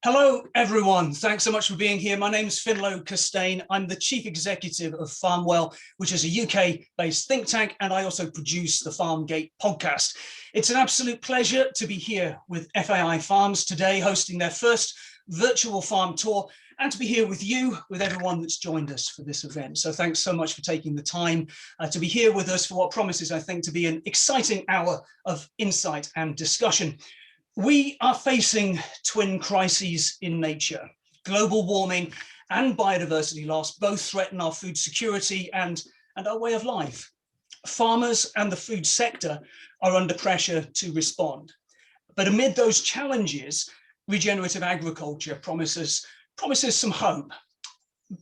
Hello, everyone. Thanks so much for being here. My name is Finlo Costain. I'm the Chief Executive of Farmwell, which is a UK-based think tank, and I also produce the Farmgate podcast. It's an absolute pleasure to be here with FAI Farms today, hosting their first virtual farm tour, and to be here with you, with everyone that's joined us for this event. So thanks so much for taking the time to be here with us for what promises, I think, to be an exciting hour of insight and discussion. We are facing twin crises in nature. Global warming and biodiversity loss both threaten our food security and our way of life. Farmers and the food sector are under pressure to respond. But amid those challenges, regenerative agriculture promises some hope.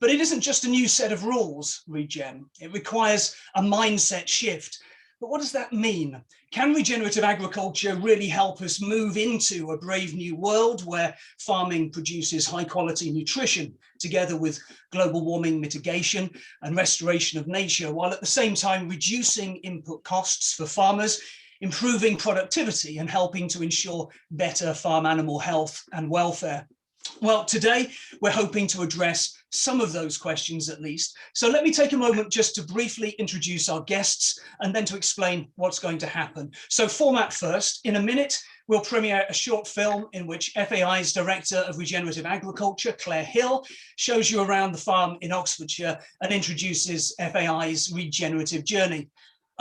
But it isn't just a new set of rules, regen. It requires a mindset shift. But what does that mean? Can regenerative agriculture really help us move into a brave new world where farming produces high quality nutrition together with global warming mitigation and restoration of nature, while at the same time reducing input costs for farmers, improving productivity and helping to ensure better farm animal health and welfare? Well, today we're hoping to address some of those questions at least. So let me take a moment just to briefly introduce our guests and then to explain what's going to happen. So format first. In a minute, we'll premiere a short film in which FAI's Director of Regenerative Agriculture, Claire Hill, shows you around the farm in Oxfordshire and introduces FAI's regenerative journey.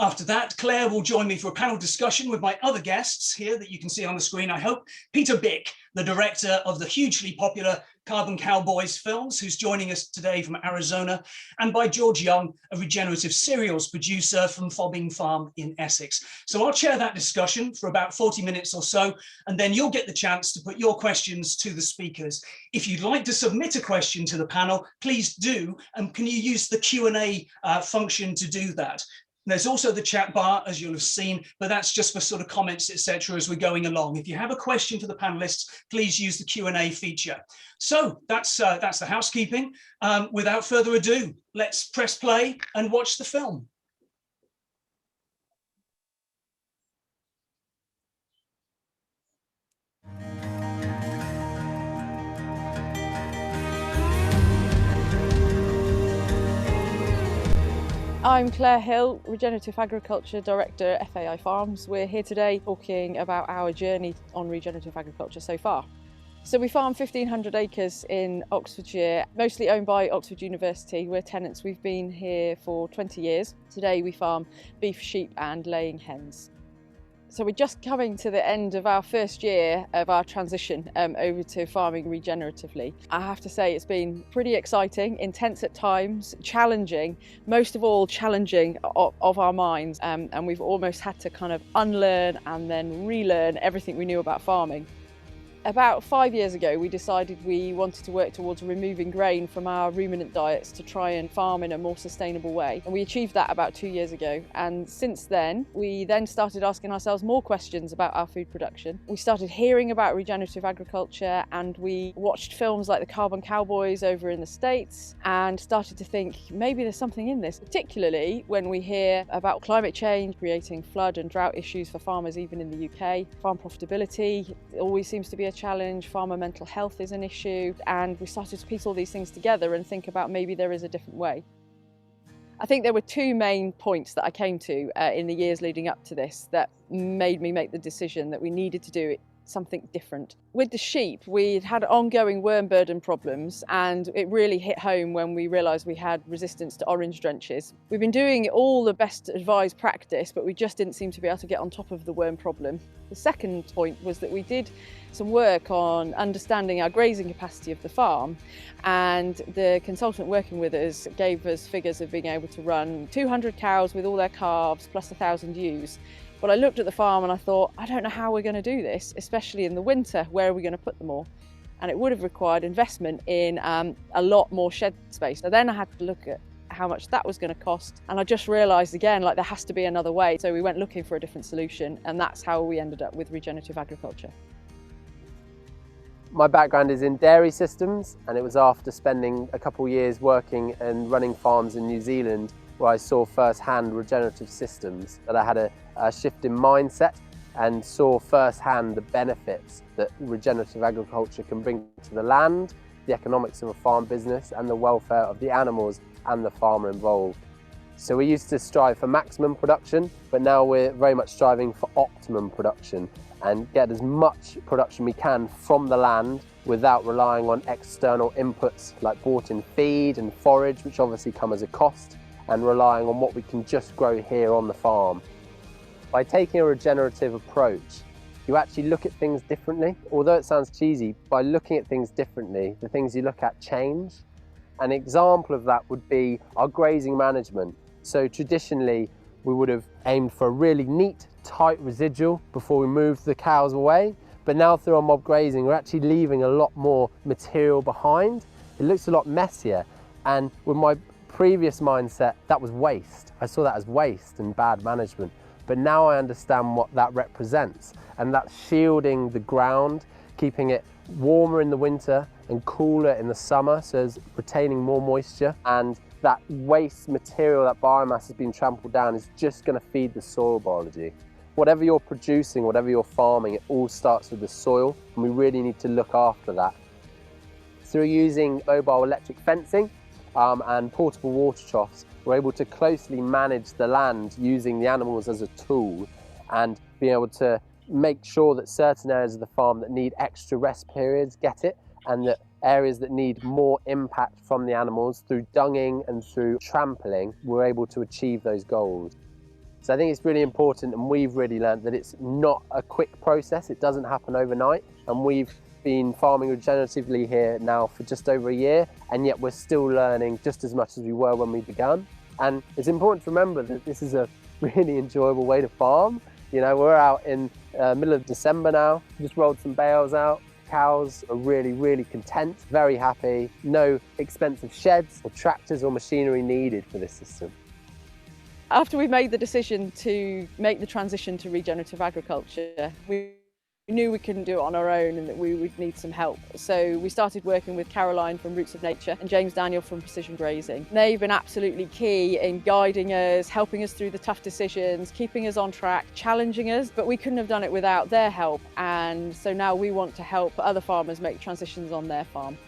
After that, Claire will join me for a panel discussion with my other guests here that you can see on the screen, I hope. Peter Bick, the director of the hugely popular Carbon Cowboys films, who's joining us today from Arizona, and by George Young, a regenerative cereals producer from Fobbing Farm in Essex. So I'll chair that discussion for about 40 minutes or so, and then you'll get the chance to put your questions to the speakers. If you'd like to submit a question to the panel, please do, and can you use the Q&A function to do that? There's also the chat bar, as you'll have seen, but that's just for sort of comments, etc., as we're going along. If you have a question for the panelists, please use the Q&A feature. So that's the housekeeping. Without further ado, let's press play and watch the film. I'm Claire Hill, Regenerative Agriculture Director at FAI Farms. We're here today talking about our journey on regenerative agriculture so far. So we farm 1,500 acres in Oxfordshire, mostly owned by Oxford University. We're tenants, we've been here for 20 years. Today we farm beef, sheep and laying hens. So we're just coming to the end of our first year of our transition over to farming regeneratively. I have to say it's been pretty exciting, intense at times, challenging, most of all challenging of our minds, and we've almost had to kind of unlearn and then relearn everything we knew about farming. About 5 years ago, we decided we wanted to work towards removing grain from our ruminant diets to try and farm in a more sustainable way. And we achieved that about 2 years ago. And since then, we then started asking ourselves more questions about our food production. We started hearing about regenerative agriculture and we watched films like the Carbon Cowboys over in the States and started to think maybe there's something in this, particularly when we hear about climate change creating flood and drought issues for farmers even in the UK. Farm profitability always seems to be a challenge, farmer mental health is an issue, and we started to piece all these things together and think about maybe there is a different way. I think there were two main points that I came to in the years leading up to this that made me make the decision that we needed to do something different. With the sheep, we'd had ongoing worm burden problems and it really hit home when we realised we had resistance to orange drenches. We've been doing all the best advised practice, but we just didn't seem to be able to get on top of the worm problem. The second point was that we did some work on understanding our grazing capacity of the farm, and the consultant working with us gave us figures of being able to run 200 cows with all their calves plus 1,000 ewes. But I looked at the farm and I thought, I don't know how we're going to do this, especially in the winter. Where are we going to put them all? And it would have required investment in a lot more shed space. So then I had to look at how much that was going to cost. And I just realised again, like there has to be another way. So we went looking for a different solution, and that's how we ended up with regenerative agriculture. My background is in dairy systems, and it was after spending a couple of years working and running farms in New Zealand where I saw firsthand regenerative systems that I had a shift in mindset and saw firsthand the benefits that regenerative agriculture can bring to the land, the economics of a farm business, and the welfare of the animals and the farmer involved. So we used to strive for maximum production, but now we're very much striving for optimum production and get as much production we can from the land without relying on external inputs like bought-in feed and forage, which obviously come as a cost, and relying on what we can just grow here on the farm. By taking a regenerative approach, you actually look at things differently. Although it sounds cheesy, by looking at things differently, the things you look at change. An example of that would be our grazing management. So traditionally, we would have aimed for a really neat, tight residual before we moved the cows away. But now through our mob grazing, we're actually leaving a lot more material behind. It looks a lot messier. And with my previous mindset, that was waste. I saw that as waste and bad management. But now I understand what that represents, and that's shielding the ground, keeping it warmer in the winter and cooler in the summer, so it's retaining more moisture. And that waste material, that biomass has been trampled down, is just going to feed the soil biology. Whatever you're producing, whatever you're farming, it all starts with the soil, and we really need to look after that. Through using mobile electric fencing and portable water troughs, we're able to closely manage the land using the animals as a tool and being able to make sure that certain areas of the farm that need extra rest periods get it, and that areas that need more impact from the animals through dunging and through trampling, we're able to achieve those goals. So I think it's really important, and we've really learned that it's not a quick process. It doesn't happen overnight, and we've been farming regeneratively here now for just over a year, and yet we're still learning just as much as we were when we began. And it's important to remember that this is a really enjoyable way to farm. You know, we're out in middle of December now, just rolled some bales out. Cows are really, really content, very happy. No expensive sheds or tractors or machinery needed for this system. After we made the decision to make the transition to regenerative agriculture, we knew we couldn't do it on our own and that we would need some help. So we started working with Caroline from Roots of Nature and James Daniel from Precision Grazing. They've been absolutely key in guiding us, helping us through the tough decisions, keeping us on track, challenging us, but we couldn't have done it without their help. And so now we want to help other farmers make transitions on their farm.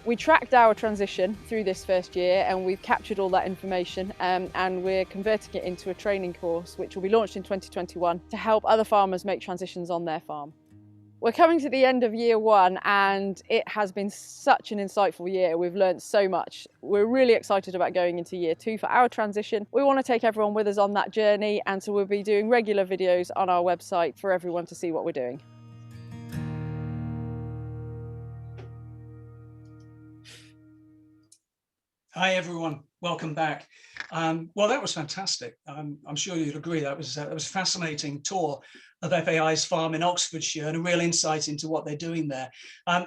We tracked our transition through this first year, and we've captured all that information and we're converting it into a training course which will be launched in 2021 to help other farmers make transitions on their farm. We're coming to the end of year one, and it has been such an insightful year. We've learned so much. We're really excited about going into year two for our transition. We want to take everyone with us on that journey, and so we'll be doing regular videos on our website for everyone to see what we're doing. Hi everyone, welcome back. Well, that was fantastic. I'm sure you'd agree that was a fascinating tour of FAI's farm in Oxfordshire and a real insight into what they're doing there.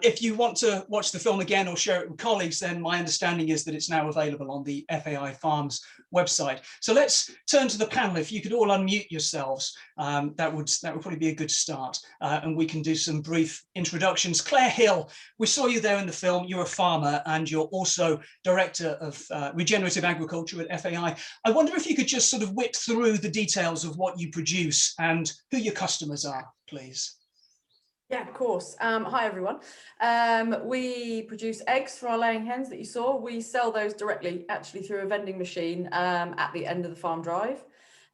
If you want to watch the film again or share it with colleagues, then my understanding is that it's now available on the FAI Farms website. So let's turn to the panel. If you could all unmute yourselves, that would probably be a good start, and we can do some brief introductions. Claire Hill, we saw you there in the film. You're a farmer and you're also Director of Regenerative Agriculture at FAI. I wonder if you could just sort of whip through the details of what you produce and who your customers are, please. Yeah, of course. Hi everyone. We produce eggs for our laying hens that you saw. We sell those directly actually through a vending machine at the end of the farm drive.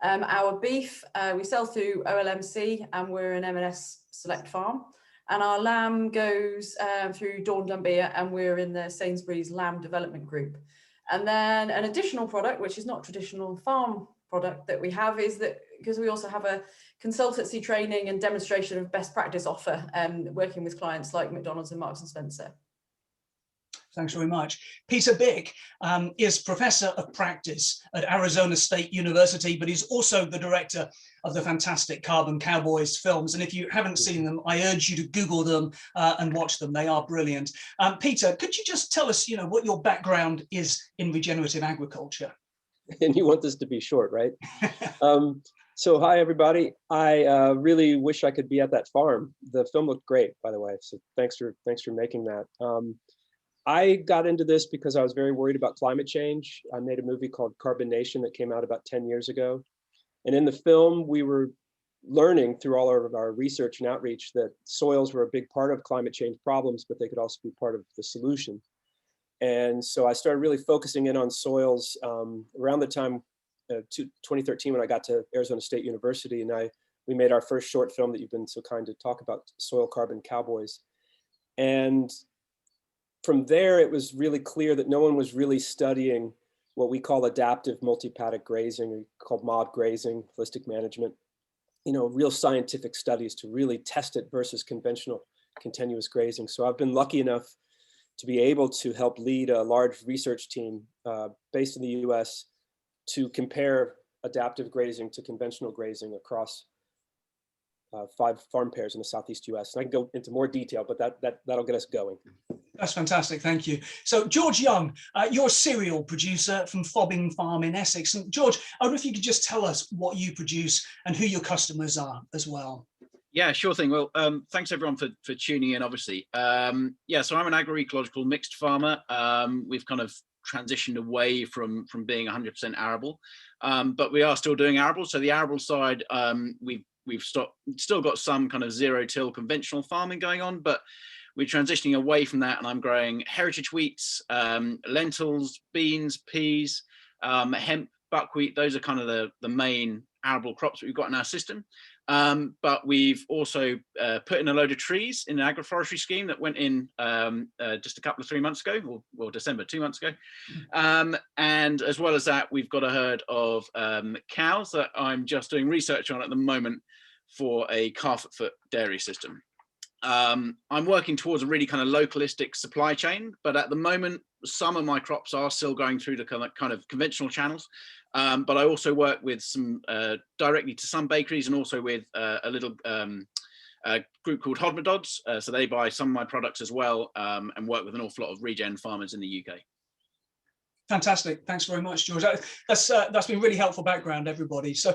Our beef we sell through OLMC, and we're an M&S Select farm. And our lamb goes through Dawn Dunbeer, and we're in the Sainsbury's Lamb Development Group. And then an additional product, which is not traditional farm product that we have, is that because we also have a consultancy training and demonstration of best practice offer, working with clients like McDonald's and Marks and Spencer. Thanks very much. Peter Bick is Professor of Practice at Arizona State University, but he's also the director of the fantastic Carbon Cowboys films. And if you haven't seen them, I urge you to Google them and watch them. They are brilliant. Peter, could you just tell us, what your background is in regenerative agriculture? And you want this to be short, right? So hi, everybody. I really wish I could be at that farm. The film looked great, by the way. So thanks for making that. I got into this because I was very worried about climate change. I made a movie called Carbon Nation that came out about 10 years ago. And in the film, we were learning through all of our research and outreach that soils were a big part of climate change problems, but they could also be part of the solution. And so I started really focusing in on soils around the time 2013 when I got to Arizona State University, and we made our first short film that you've been so kind to talk about, Soil Carbon Cowboys. And from there, it was really clear that no one was really studying what we call adaptive multi-paddock grazing, or called mob grazing, holistic management, real scientific studies to really test it versus conventional continuous grazing. So I've been lucky enough to be able to help lead a large research team based in the US to compare adaptive grazing to conventional grazing across 5 farm pairs in the Southeast US. And I can go into more detail, but that'll get us going. That's fantastic, thank you. So George Young, you're a cereal producer from Fobbing Farm in Essex. And George, I wonder if you could just tell us what you produce and who your customers are as well. Yeah, sure thing. Well, thanks everyone for tuning in, obviously. Yeah, so I'm an agroecological mixed farmer. We've kind of transitioned away from being 100% arable, but we are still doing arable. So the arable side, we've still got some kind of zero-till conventional farming going on, but we're transitioning away from that, and I'm growing heritage wheats, lentils, beans, peas, hemp, buckwheat. Those are kind of the main arable crops that we've got in our system. But we've also put in a load of trees in an agroforestry scheme that went in just a couple of 3 months ago, or December 2 months ago. And as well as that, we've got a herd of cows that I'm just doing research on at the moment for a calf-at-foot dairy system. I'm working towards a really kind of localistic supply chain, but at the moment, some of my crops are still going through the kind of conventional channels. But I also work with some directly to some bakeries, and also with a little group called Hodmedod's. So they buy some of my products as well, and work with an awful lot of regen farmers in the UK. Fantastic. Thanks very much, George. That's been really helpful background, everybody. So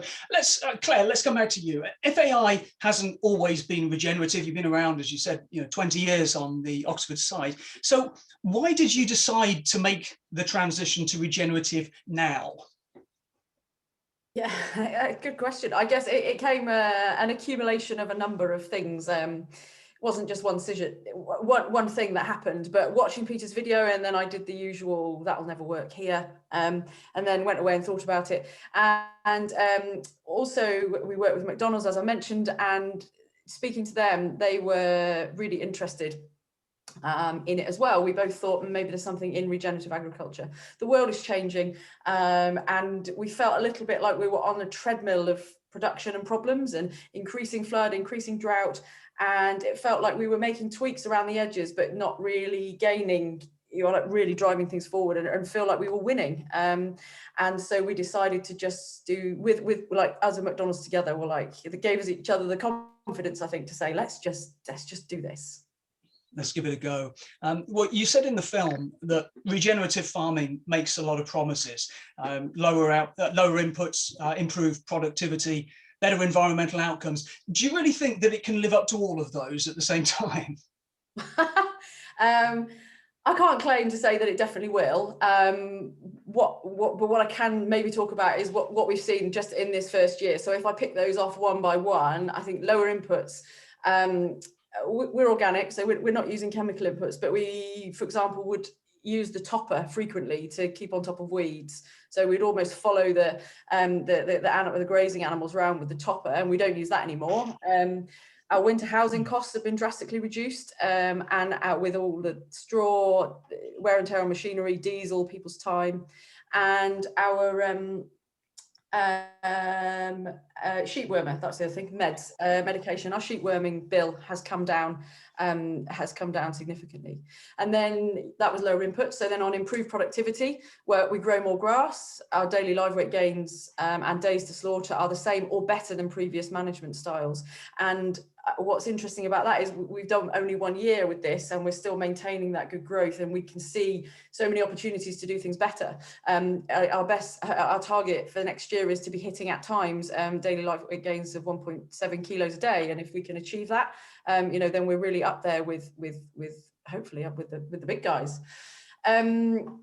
Claire, let's come back to you. FAI hasn't always been regenerative. You've been around, as you said, 20 years on the Oxford side. So why did you decide to make the transition to regenerative now? Yeah, good question. I guess it came an accumulation of a number of things. Wasn't just one decision, one thing that happened, but watching Peter's video, and then I did the usual, that'll never work here, and then went away and thought about it. And also we worked with McDonald's, as I mentioned, and speaking to them, they were really interested in it as well. We both thought maybe there's something in regenerative agriculture. The world is changing, and we felt a little bit like we were on a treadmill of production and problems, and increasing flood, increasing drought, and it felt like we were making tweaks around the edges, but not really gaining, like really driving things forward, and feel like we were winning. And so we decided to just do with like us and McDonald's together. We're like, it gave us each other the confidence, I think, to say, let's just do this. Let's give it a go. Well, you said in the film that regenerative farming makes a lot of promises: lower inputs, improved productivity, better environmental outcomes. Do you really think that it can live up to all of those at the same time? I can't claim to say that it definitely will. But what I can maybe talk about is what we've seen just in this first year. So if I pick those off one by one, I think lower inputs. We're organic, so we're not using chemical inputs, but we, for example, would use the topper frequently to keep on top of weeds. So we'd almost follow the grazing animals around with the topper, and we don't use that anymore. Our winter housing costs have been drastically reduced, and out with all the straw, wear and tear on machinery, diesel, people's time, and our sheep wormer, that's the other thing, medication. Our sheep worming bill has come down significantly. And then that was lower input. So then on improved productivity, where we grow more grass, our daily live weight gains and days to slaughter are the same or better than previous management styles. And what's interesting about that is we've done only 1 year with this, and we're still maintaining that good growth, and we can see so many opportunities to do things better. Our target for next year is to be hitting at times daily life weight gains of 1.7 kilos a day, and if we can achieve that, then we're really up there with hopefully up with the big guys. And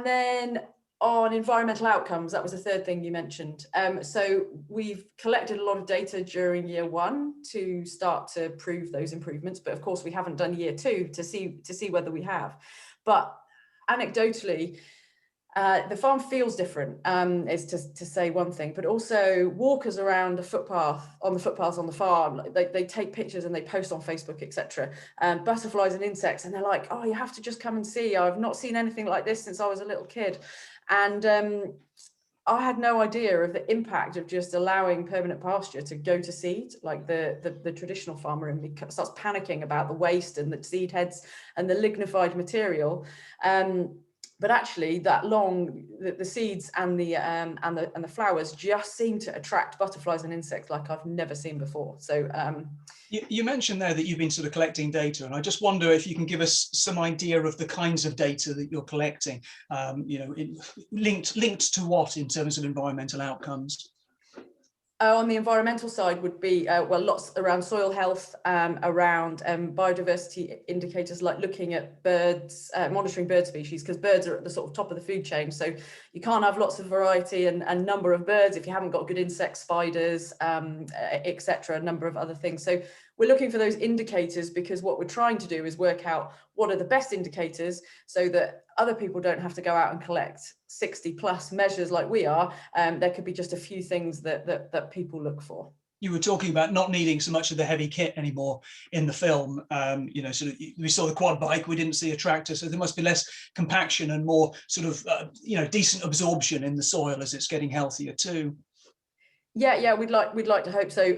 then On environmental outcomes, that was the third thing you mentioned. So we've collected a lot of data during year 1 to start to prove those improvements, but of course we haven't done year 2 to see whether we have. But anecdotally, the farm feels different, is to say one thing, but also walkers around the footpaths on the farm, they take pictures and they post on Facebook, etc. Butterflies and insects, and they're like, oh, you have to just come and see. I've not seen anything like this since I was a little kid. And I had no idea of the impact of just allowing permanent pasture to go to seed. Like the traditional farmer in me starts panicking about the waste and the seed heads and the lignified material. But actually, the seeds and the flowers just seem to attract butterflies and insects like I've never seen before. So you mentioned there that you've been sort of collecting data, and I just wonder if you can give us some idea of the kinds of data that you're collecting. Linked to what in terms of environmental outcomes? On the environmental side would be, well, lots around soil health, around biodiversity indicators, like looking at birds, monitoring bird species, because birds are at the sort of top of the food chain. So you can't have lots of variety and number of birds if you haven't got good insects, spiders, etc., a number of other things. So we're looking for those indicators because what we're trying to do is work out what are the best indicators so that other people don't have to go out and collect 60 plus measures like we are. There could be just a few things that people look for. You were talking about not needing so much of the heavy kit anymore in the film. Sort of, we saw the quad bike, we didn't see a tractor, so there must be less compaction and more sort of, decent absorption in the soil as it's getting healthier too. Yeah, we'd like to hope so.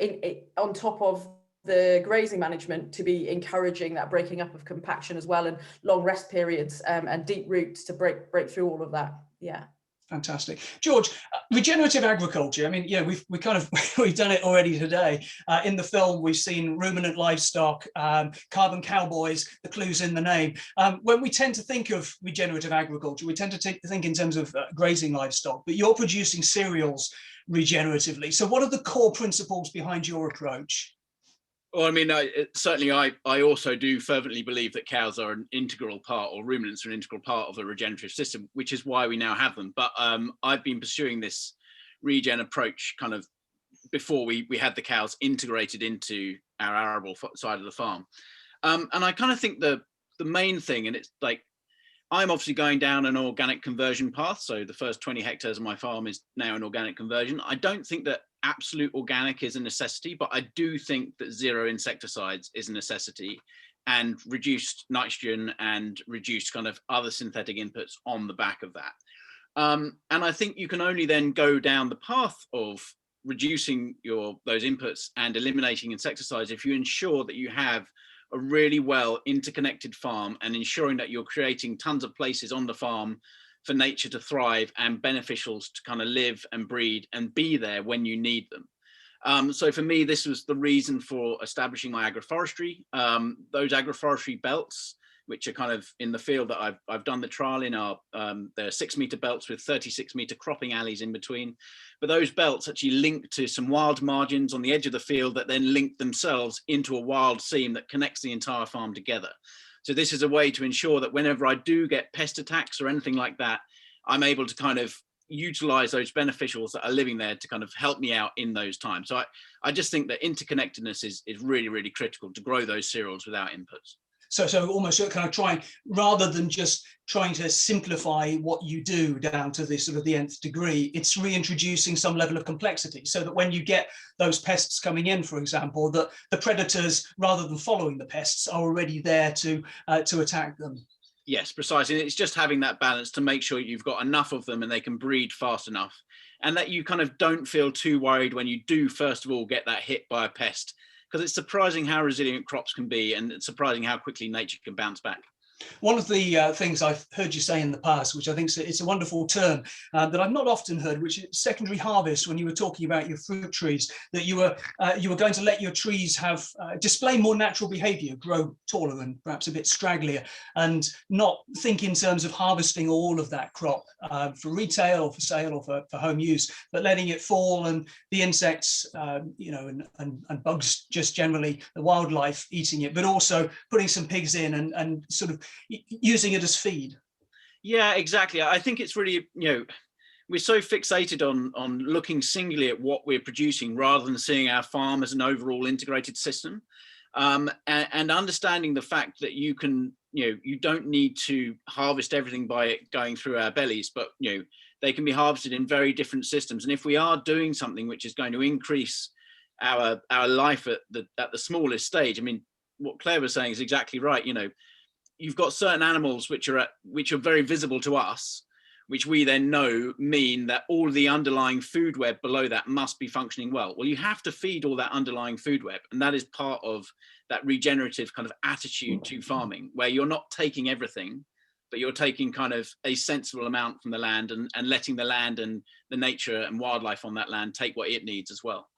On top of the grazing management, to be encouraging that breaking up of compaction as well, and long rest periods and deep roots to break through all of that. Yeah. Fantastic. George, regenerative agriculture, I mean, we've we've done it already today. In the film, we've seen ruminant livestock, carbon cowboys, the clues in the name. When we tend to think of regenerative agriculture, we tend to think in terms of grazing livestock, but you're producing cereals regeneratively. So what are the core principles behind your approach? Well, I mean, I also do fervently believe that cows are an integral part, or ruminants are an integral part of the regenerative system, which is why we now have them. But I've been pursuing this regen approach kind of before we had the cows integrated into our arable side of the farm. And I kind of think the main thing, and it's like, I'm obviously going down an organic conversion path. So the first 20 hectares of my farm is now an organic conversion. I don't think that absolute organic is a necessity, but I do think that zero insecticides is a necessity, and reduced nitrogen and reduced kind of other synthetic inputs on the back of that. And I think you can only then go down the path of reducing those inputs and eliminating insecticides if you ensure that you have a really well interconnected farm, and ensuring that you're creating tons of places on the farm for nature to thrive and beneficials to kind of live and breed and be there when you need them. So for me, this was the reason for establishing my agroforestry. Those agroforestry belts, which are kind of in the field that I've done the trial in, are they're 6 meter belts with 36 meter cropping alleys in between. But those belts actually link to some wild margins on the edge of the field that then link themselves into a wild seam that connects the entire farm together. So this is a way to ensure that whenever I do get pest attacks or anything like that, I'm able to kind of utilize those beneficials that are living there to kind of help me out in those times. So I just think that interconnectedness is really, really critical to grow those cereals without inputs. So almost kind of trying, rather than just trying to simplify what you do down to the sort of the nth degree, it's reintroducing some level of complexity, so that when you get those pests coming in, for example, that the predators, rather than following the pests, are already there to attack them. Yes, precisely. It's just having that balance to make sure you've got enough of them and they can breed fast enough, and that you kind of don't feel too worried when you do, first of all, get that hit by a pest. Because it's surprising how resilient crops can be, and it's surprising how quickly nature can bounce back. One of the things I've heard you say in the past, which I think it's a wonderful term that I've not often heard, which is secondary harvest. When you were talking about your fruit trees, that you were going to let your trees have display more natural behaviour, grow taller and perhaps a bit stragglier, and not think in terms of harvesting all of that crop for retail or for sale or for home use, but letting it fall and the insects, and bugs, just generally the wildlife eating it, but also putting some pigs in and sort of using it as feed. Yeah, exactly. I think it's really, we're so fixated on looking singularly at what we're producing rather than seeing our farm as an overall integrated system, and understanding the fact that you can, you don't need to harvest everything by it going through our bellies, but they can be harvested in very different systems. And if we are doing something which is going to increase our life at the smallest stage, I mean, what Claire was saying is exactly right. You've got certain animals which are very visible to us, which we then know mean that all the underlying food web below that must be functioning well. Well, you have to feed all that underlying food web, and that is part of that regenerative kind of attitude to farming, where you're not taking everything, but you're taking kind of a sensible amount from the land and letting the land and the nature and wildlife on that land take what it needs as well.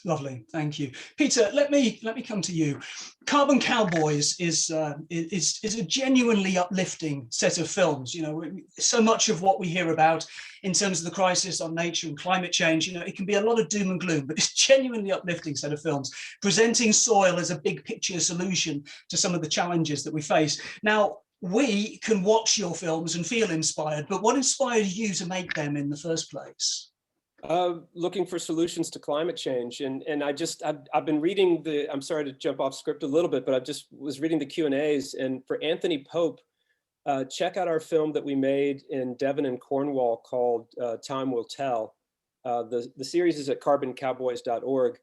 Lovely, thank you, Peter. Let me come to you. Carbon Cowboys is a genuinely uplifting set of films. So much of what we hear about in terms of the crisis on nature and climate change, it can be a lot of doom and gloom, but it's genuinely uplifting set of films, presenting soil as a big picture solution to some of the challenges that we face. Now, we can watch your films and feel inspired, but what inspired you to make them in the first place? Looking for solutions to climate change, and I've been reading I'm sorry to jump off script a little bit, but I just was reading the Q&As, and for Anthony Pope, check out our film that we made in Devon and Cornwall called Time Will Tell. The series is at carboncowboys.org.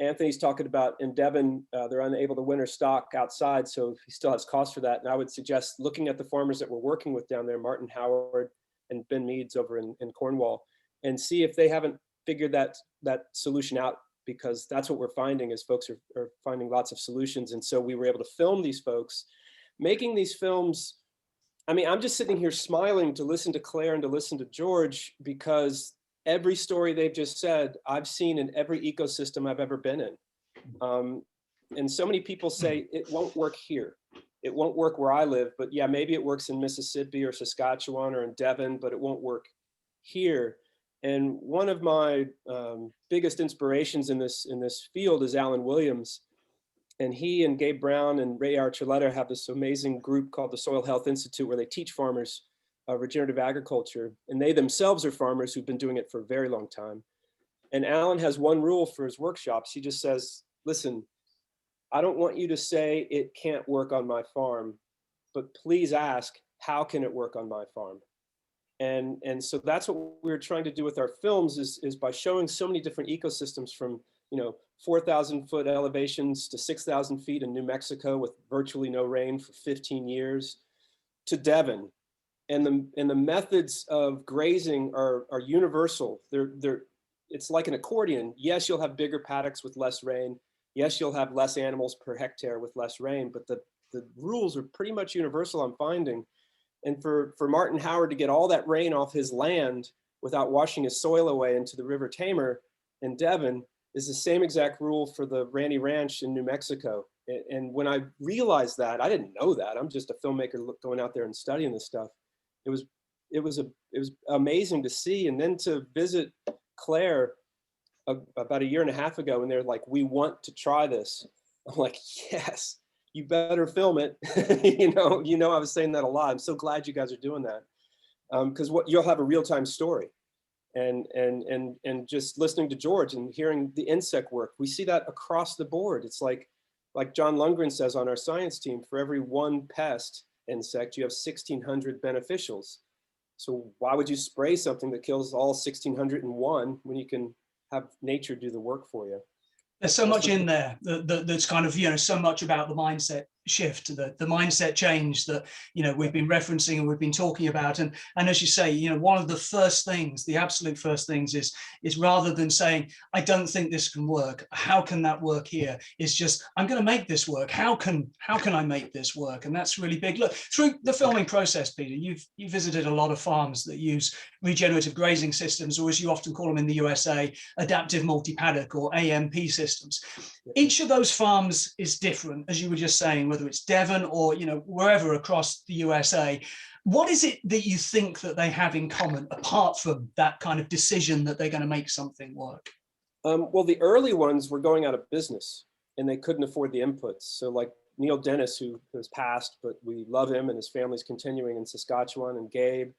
Anthony's talking about in Devon, they're unable to winter stock outside, so he still has costs for that. And I would suggest looking at the farmers that we're working with down there, Martin Howard and Ben Meads over in Cornwall, and see if they haven't figured that solution out, because that's what we're finding is folks are finding lots of solutions. And so we were able to film these folks making these films. I mean, I'm just sitting here smiling to listen to Claire and to listen to George, because every story they've just said, I've seen in every ecosystem I've ever been in. And so many people say it won't work here. It won't work where I live, but yeah, maybe it works in Mississippi or Saskatchewan or in Devon, but it won't work here. And one of my biggest inspirations in this field is Alan Williams. And he and Gabe Brown and Ray Archuleta have this amazing group called the Soil Health Institute, where they teach farmers regenerative agriculture. And they themselves are farmers who've been doing it for a very long time. And Alan has one rule for his workshops. He just says, listen, I don't want you to say it can't work on my farm, but please ask, how can it work on my farm? And so that's what we're trying to do with our films is by showing so many different ecosystems from 4,000 foot elevations to 6,000 feet in New Mexico with virtually no rain for 15 years to Devon. And the methods of grazing are universal. It's like an accordion. Yes, you'll have bigger paddocks with less rain. Yes, you'll have less animals per hectare with less rain, but the rules are pretty much universal, I'm finding. And for Martin Howard to get all that rain off his land without washing his soil away into the River Tamer in Devon is the same exact rule for the Randy Ranch in New Mexico. And when I realized that, I didn't know that. I'm just a filmmaker going out there and studying this stuff. It was amazing to see. And then to visit Claire about a year and a half ago, and they're like, we want to try this. I'm like, yes. You better film it. I was saying that a lot. I'm so glad you guys are doing that, because you'll have a real-time story, and just listening to George and hearing the insect work, we see that across the board. It's like John Lundgren says on our science team, for every one pest insect, you have 1,600 beneficials. So why would you spray something that kills all 1,601 when you can have nature do the work for you? There's so much in there that's kind of, so much about the mindset shift, the mindset change that, we've been referencing and we've been talking about. And as you say, one of the first things, the absolute first things is rather than saying, I don't think this can work, how can that work here? Is just, I'm going to make this work. How can I make this work? And that's really big. Look, through the filming process, Peter, you visited a lot of farms that use regenerative grazing systems, or as you often call them in the USA, adaptive multi-paddock or AMP systems. Each of those farms is different, as you were just saying, whether it's Devon or wherever across the USA. What is it that you think that they have in common, apart from that kind of decision that they're going to make something work? Well, the early ones were going out of business and they couldn't afford the inputs. So like Neil Dennis, who has passed, but we love him, and his family's continuing in Saskatchewan, and Gabe,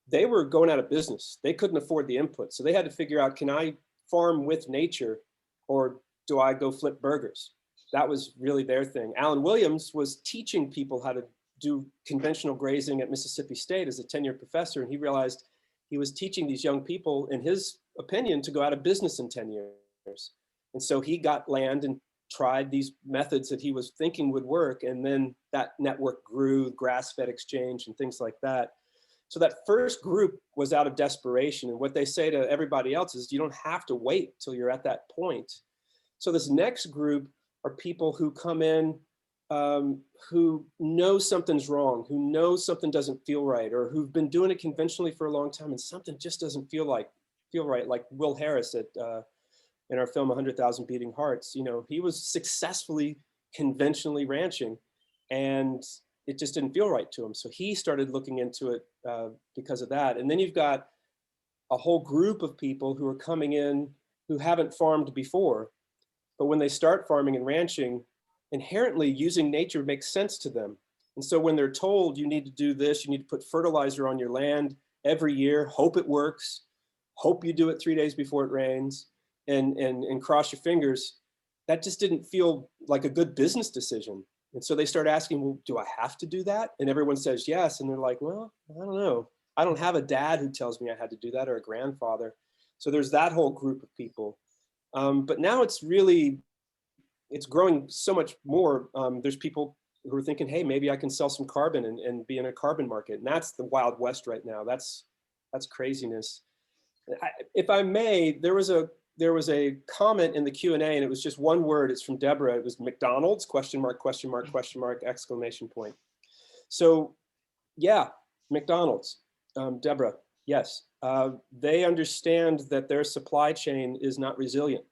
they were going out of business. They couldn't afford the input. So they had to figure out, can I farm with nature, or do I go flip burgers? That was really their thing. Alan Williams was teaching people how to do conventional grazing at Mississippi State as a tenured professor. And he realized he was teaching these young people, in his opinion, to go out of business in 10 years. And so he got land and tried these methods that he was thinking would work. And then that network grew, grass-fed exchange and things like that. So that first group was out of desperation. And what they say to everybody else is, you don't have to wait till you're at that point. So this next group are people who come in who know something's wrong, who know something doesn't feel right, or who've been doing it conventionally for a long time and something just doesn't feel right. Like Will Harris in our film 100,000 Beating Hearts. You know, he was successfully conventionally ranching, and it just didn't feel right to him. So he started looking into it because of that. And then you've got a whole group of people who are coming in who haven't farmed before, but when they start farming and ranching, inherently using nature makes sense to them. And so when they're told you need to do this, you need to put fertilizer on your land every year, hope it works, hope you do it 3 days before it rains, and cross your fingers, that just didn't feel like a good business decision. And so they start asking, well, do I have to do that? And everyone says yes. And they're like, well, I don't know. I don't have a dad who tells me I had to do that, or a grandfather. So there's that whole group of people. But now it's growing so much more. There's people who are thinking, hey, maybe I can sell some carbon and be in a carbon market. And that's the Wild West right now. That's craziness. If I may, there was a comment in the Q&A, and it was just one word. It's from Deborah. It was McDonald's, question mark, question mark, question mark, exclamation point. So yeah, McDonald's, Deborah, yes. They understand that their supply chain is not resilient.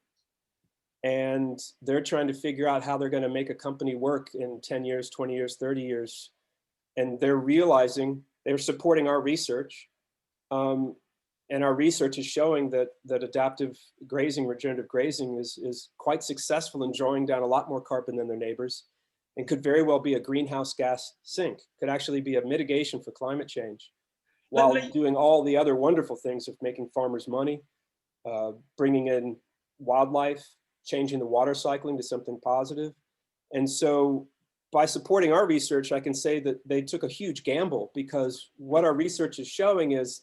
And they're trying to figure out how they're going to make a company work in 10 years, 20 years, 30 years. And they're realizing, they're supporting our research. And our research is showing that adaptive grazing, regenerative grazing is quite successful in drawing down a lot more carbon than their neighbors, and could very well be a greenhouse gas sink, could actually be a mitigation for climate change, while doing all the other wonderful things of making farmers money, bringing in wildlife, changing the water cycling to something positive. And so by supporting our research, I can say that they took a huge gamble, because what our research is showing is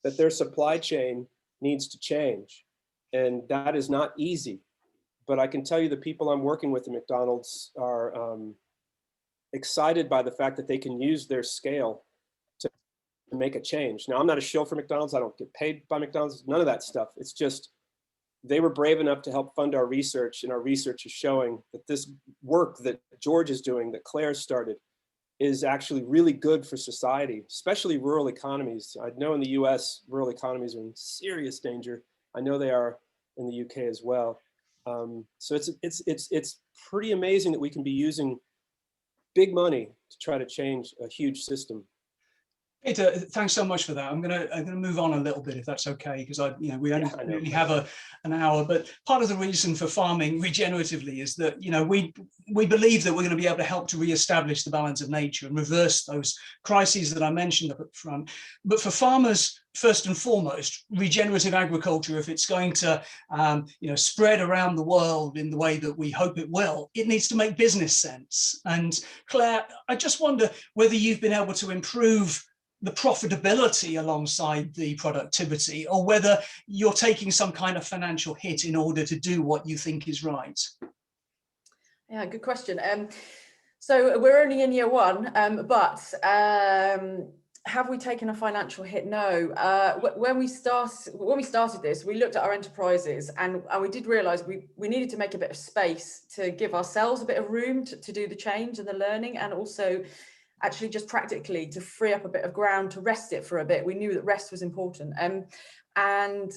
that their supply chain needs to change. And that is not easy. But I can tell you the people I'm working with at McDonald's are excited by the fact that they can use their scale to make a change. Now, I'm not a shill for McDonald's. I don't get paid by McDonald's, none of that stuff. It's just, they were brave enough to help fund our research, and our research is showing that this work that George is doing, that Claire started, is actually really good for society, especially rural economies. I know in the US, rural economies are in serious danger. I know they are in the UK as well. So it's pretty amazing that we can be using big money to try to change a huge system. Peter, thanks so much for that. I'm gonna move on a little bit, if that's okay, because we only have an hour. But part of the reason for farming regeneratively is that we believe that we're going to be able to help to re-establish the balance of nature and reverse those crises that I mentioned up front. But for farmers, first and foremost, regenerative agriculture, if it's going to spread around the world in the way that we hope it will, it needs to make business sense. And Claire, I just wonder whether you've been able to improve the profitability alongside the productivity, or whether you're taking some kind of financial hit in order to do what you think is right. Yeah, good question. So we're only in year one, but have we taken a financial hit? No. When we started this, we looked at our enterprises, and we did realize we needed to make a bit of space to give ourselves a bit of room to do the change and the learning, and also actually just practically to free up a bit of ground to rest it for a bit. We knew that rest was important. And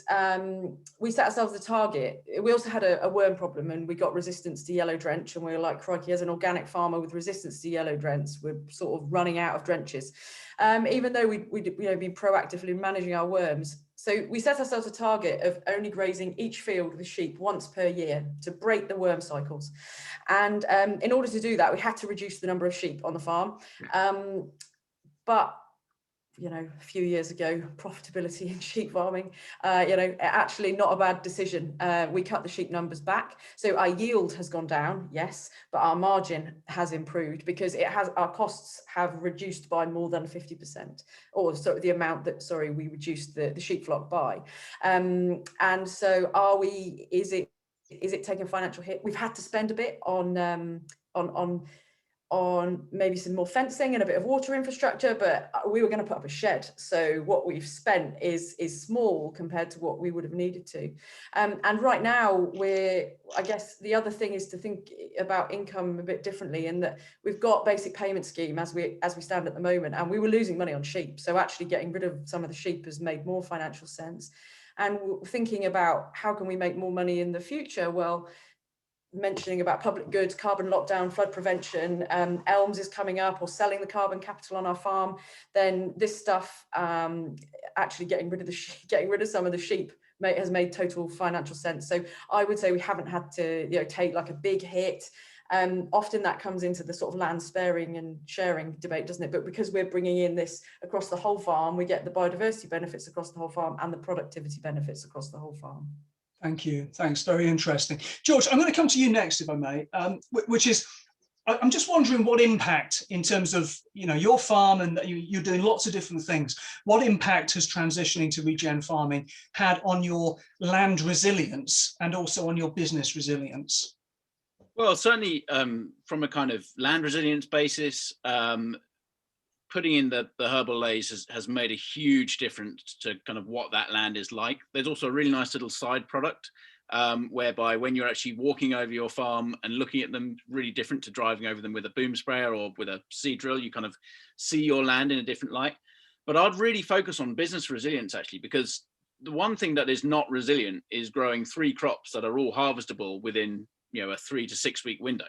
we set ourselves a target. We also had a worm problem, and we got resistance to yellow drench, and we were like, crikey, as an organic farmer with resistance to yellow drench, we're sort of running out of drenches. Even though we'd been proactively managing our worms. So we set ourselves a target of only grazing each field with sheep once per year to break the worm cycles. And in order to do that, we had to reduce the number of sheep on the farm. But you know, a few years ago, profitability in sheep farming, you know, actually not a bad decision. We cut the sheep numbers back. So our yield has gone down, yes, but our margin has improved because our costs have reduced by more than 50%, or so the amount that, we reduced the sheep flock by. And so is it taking a financial hit? We've had to spend a bit on maybe some more fencing and a bit of water infrastructure, but we were going to put up a shed. So what we've spent is small compared to what we would have needed to. And right now I guess the other thing is to think about income a bit differently, in that we've got basic payment scheme as we stand at the moment, and we were losing money on sheep. So actually getting rid of some of the sheep has made more financial sense. And thinking about how can we make more money in the future? Well, mentioning about public goods, carbon lockdown, flood prevention, ELMS is coming up, or selling the carbon capital on our farm, then this stuff, actually getting rid of some of the sheep has made total financial sense. So I would say we haven't had to, you know, take like a big hit. Often that comes into the sort of land sparing and sharing debate, doesn't it? But because we're bringing in this across the whole farm, we get the biodiversity benefits across the whole farm and the productivity benefits across the whole farm. Thank you. Thanks. Very interesting. George, I'm going to come to you next, if I may, which is, I'm just wondering what impact, in terms of, you know, your farm, and you're doing lots of different things, what impact has transitioning to regen farming had on your land resilience and also on your business resilience? Well, certainly from a kind of land resilience basis, putting in the herbal lays has made a huge difference to kind of what that land is like. There's also a really nice little side product whereby when you're actually walking over your farm and looking at them, really different to driving over them with a boom sprayer or with a seed drill, you kind of see your land in a different light. But I'd really focus on business resilience, actually, because the one thing that is not resilient is growing 3 crops that are all harvestable within, you know, a 3 to 6 week window.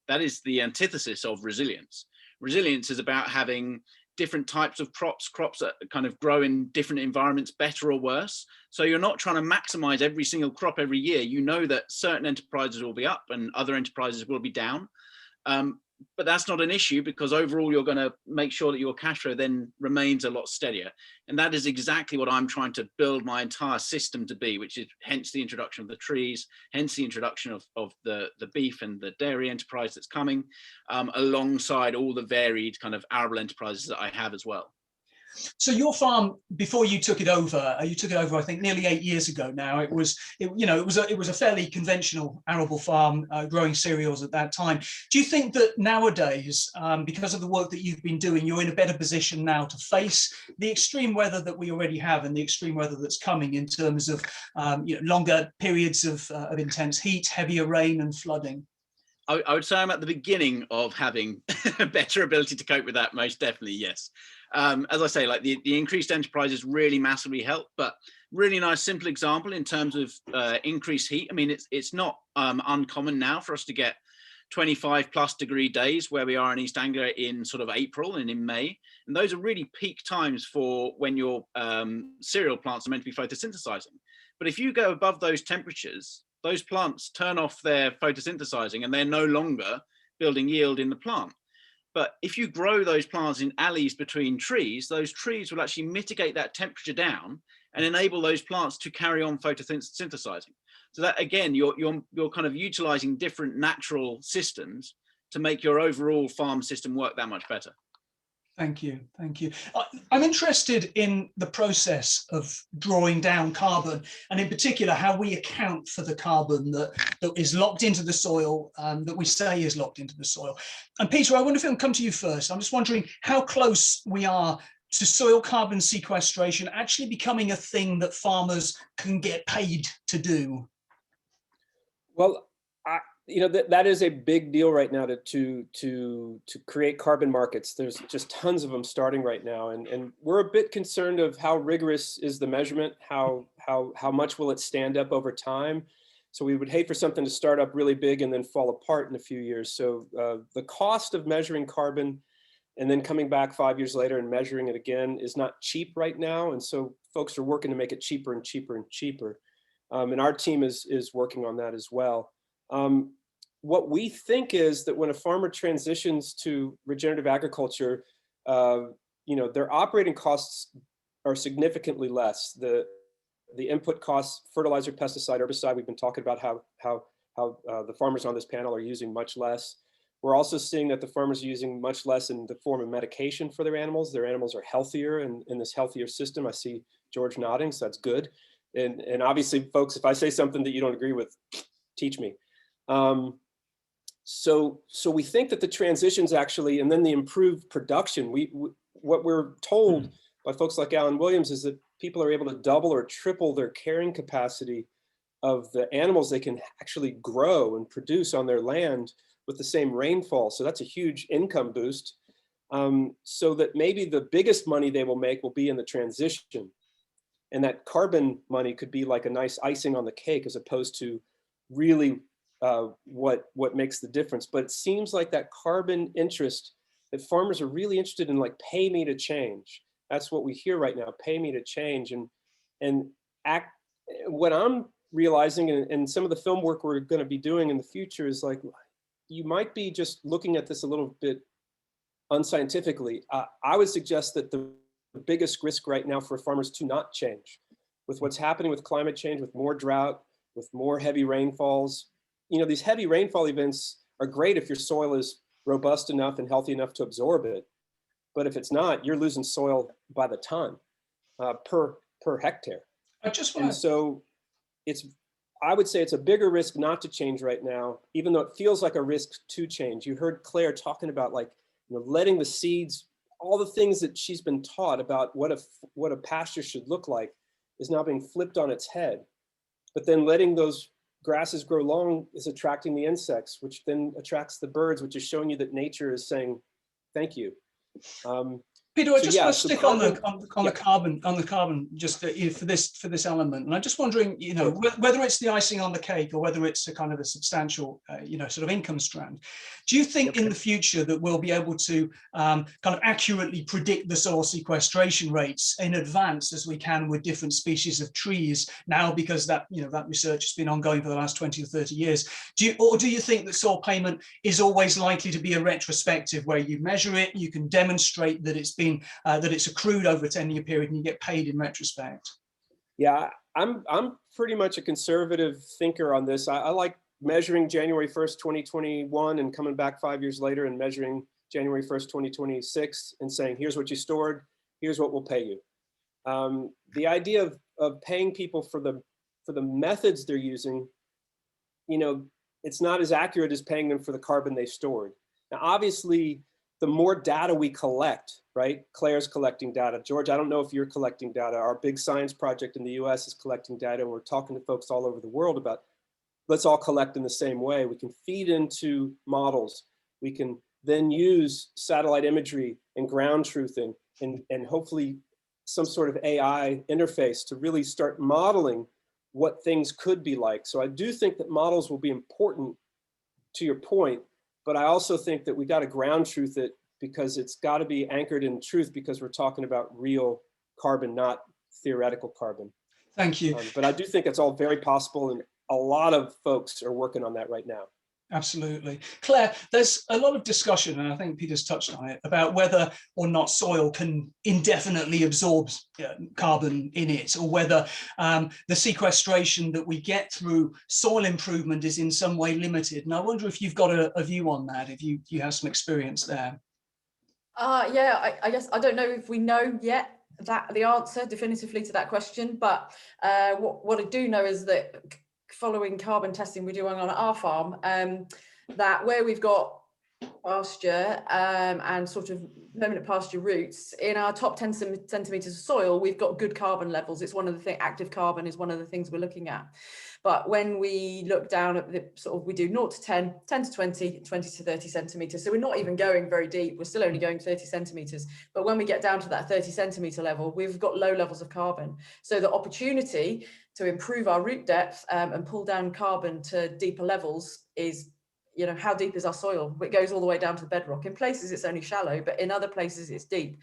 That is the antithesis of resilience. Resilience is about having different types of crops that kind of grow in different environments, better or worse. So you're not trying to maximize every single crop every year. You know that certain enterprises will be up and other enterprises will be down. But that's not an issue, because overall you're going to make sure that your cash flow then remains a lot steadier. And that is exactly what I'm trying to build my entire system to be, which is hence the introduction of the trees, hence the introduction of the beef and the dairy enterprise that's coming, alongside all the varied kind of arable enterprises that I have as well. So your farm, before you took it over, I think nearly 8 years ago now. It was a fairly conventional arable farm, growing cereals at that time. Do you think that nowadays, because of the work that you've been doing, you're in a better position now to face the extreme weather that we already have and the extreme weather that's coming, in terms of longer periods of intense heat, heavier rain, and flooding? I would say I'm at the beginning of having a better ability to cope with that, most definitely, yes. As I say, like the increased enterprises really massively help, but really nice simple example in terms of increased heat. I mean, it's not uncommon now for us to get 25+ degree days where we are in East Anglia in sort of April and in May. And those are really peak times for when your cereal plants are meant to be photosynthesizing. But if you go above those temperatures, those plants turn off their photosynthesizing and they're no longer building yield in the plant. But if you grow those plants in alleys between trees, those trees will actually mitigate that temperature down and enable those plants to carry on photosynthesizing. So that, again, you're kind of utilizing different natural systems to make your overall farm system work that much better. Thank you. Thank you. I'm interested in the process of drawing down carbon, and in particular, how we account for the carbon that is locked into the soil, that we say is locked into the soil. And Peter, I wonder if I can come to you first. I'm just wondering how close we are to soil carbon sequestration actually becoming a thing that farmers can get paid to do. Well, that is a big deal right now to create carbon markets. There's just tons of them starting right now, and we're a bit concerned of how rigorous is the measurement, how much will it stand up over time. So we would hate for something to start up really big and then fall apart in a few years. So the cost of measuring carbon and then coming back 5 years later and measuring it again is not cheap right now. And so folks are working to make it cheaper and cheaper and cheaper. And our team is working on that as well. What we think is that when a farmer transitions to regenerative agriculture, their operating costs are significantly less. The input costs, fertilizer, pesticide, herbicide, we've been talking about how the farmers on this panel are using much less. We're also seeing that the farmers are using much less in the form of medication for their animals. Their animals are healthier and in this healthier system. I see George nodding, so that's good. And obviously, folks, if I say something that you don't agree with, teach me. So we think that the transitions actually, and then the improved production, what we're told by folks like Alan Williams is that people are able to double or triple their carrying capacity of the animals they can actually grow and produce on their land with the same rainfall. So that's a huge income boost. So that maybe the biggest money they will make will be in the transition. And that carbon money could be like a nice icing on the cake as opposed to really what makes the difference. But it seems like that carbon interest, that farmers are really interested in, like, pay me to change. That's what we hear right now, pay me to change. And what I'm realizing, and some of the film work we're going to be doing in the future is like, you might be just looking at this a little bit unscientifically. I would suggest that the biggest risk right now for farmers to not change with what's happening with climate change, with more drought, with more heavy rainfalls. These heavy rainfall events are great if your soil is robust enough and healthy enough to absorb it. But if it's not, you're losing soil by the ton per hectare. And so I would say it's a bigger risk not to change right now, even though it feels like a risk to change. You heard Claire talking about, like, letting the seeds, all the things that she's been taught about what a pasture should look like is now being flipped on its head. But then letting those grasses grow long is attracting the insects, which then attracts the birds, which is showing you that nature is saying, thank you. Peter, I just want to stick on the carbon just for this element, and I'm just wondering, whether it's the icing on the cake or whether it's a kind of a substantial, sort of income strand. Do you think in the future that we'll be able to kind of accurately predict the soil sequestration rates in advance as we can with different species of trees now, because that research has been ongoing for the last 20 or 30 years? Do you think that soil payment is always likely to be a retrospective, where you measure it, you can demonstrate that it's accrued over a 10-year period and you get paid in retrospect? Yeah, I'm pretty much a conservative thinker on this. I like measuring January 1st, 2021 and coming back 5 years later and measuring January 1st, 2026 and saying, here's what you stored, here's what we'll pay you. The idea of paying people for the methods they're using, it's not as accurate as paying them for the carbon they stored. Now, obviously, the more data we collect, right? Claire's collecting data. George, I don't know if you're collecting data. Our big science project in the US is collecting data. We're talking to folks all over the world about, let's all collect in the same way. We can feed into models. We can then use satellite imagery and ground truthing and hopefully some sort of AI interface to really start modeling what things could be like. So I do think that models will be important, to your point, but I also think that we got to ground truth it, because it's got to be anchored in truth, because we're talking about real carbon, not theoretical carbon. Thank you. But I do think it's all very possible, and a lot of folks are working on that right now. Absolutely. Claire, there's a lot of discussion, and I think Peter's touched on it, about whether or not soil can indefinitely absorb carbon in it, or whether the sequestration that we get through soil improvement is in some way limited. And I wonder if you've got a view on that, if you have some experience there. Yeah, I guess I don't know if we know yet the answer definitively to that question, but what I do know is that following carbon testing we're doing on our farm, that where we've got pasture and sort of permanent pasture roots, in our top 10 centimeters of soil, we've got good carbon levels. It's one of the things, active carbon is one of the things we're looking at. But when we look down at the sort of, we do 0 to 10, 10 to 20, 20 to 30 centimeters. So we're not even going very deep. We're still only going 30 centimeters. But when we get down to that 30 centimeter level, we've got low levels of carbon. So the opportunity to improve our root depth and pull down carbon to deeper levels is you know, how deep is our soil? It goes all the way down to the bedrock. In places it's only shallow, but in other places it's deep.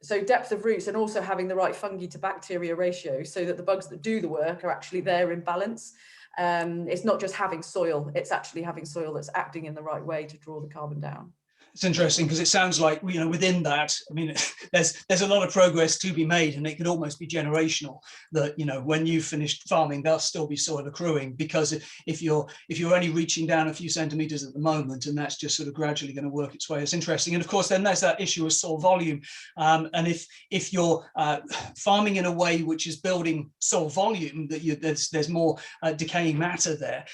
So depth of roots, and also having the right fungi to bacteria ratio so that the bugs that do the work are actually there in balance. It's not just having soil, it's actually having soil that's acting in the right way to draw the carbon down. It's interesting because it sounds like, you know, within that, I mean, there's a lot of progress to be made, and it could almost be generational that, you know, when you've finished farming, there'll still be soil accruing, because if you're only reaching down a few centimeters at the moment, and that's just sort of gradually going to work its way. It's interesting. And of course, then there's that issue of soil volume. And if you're farming in a way which is building soil volume, that there's more decaying matter there,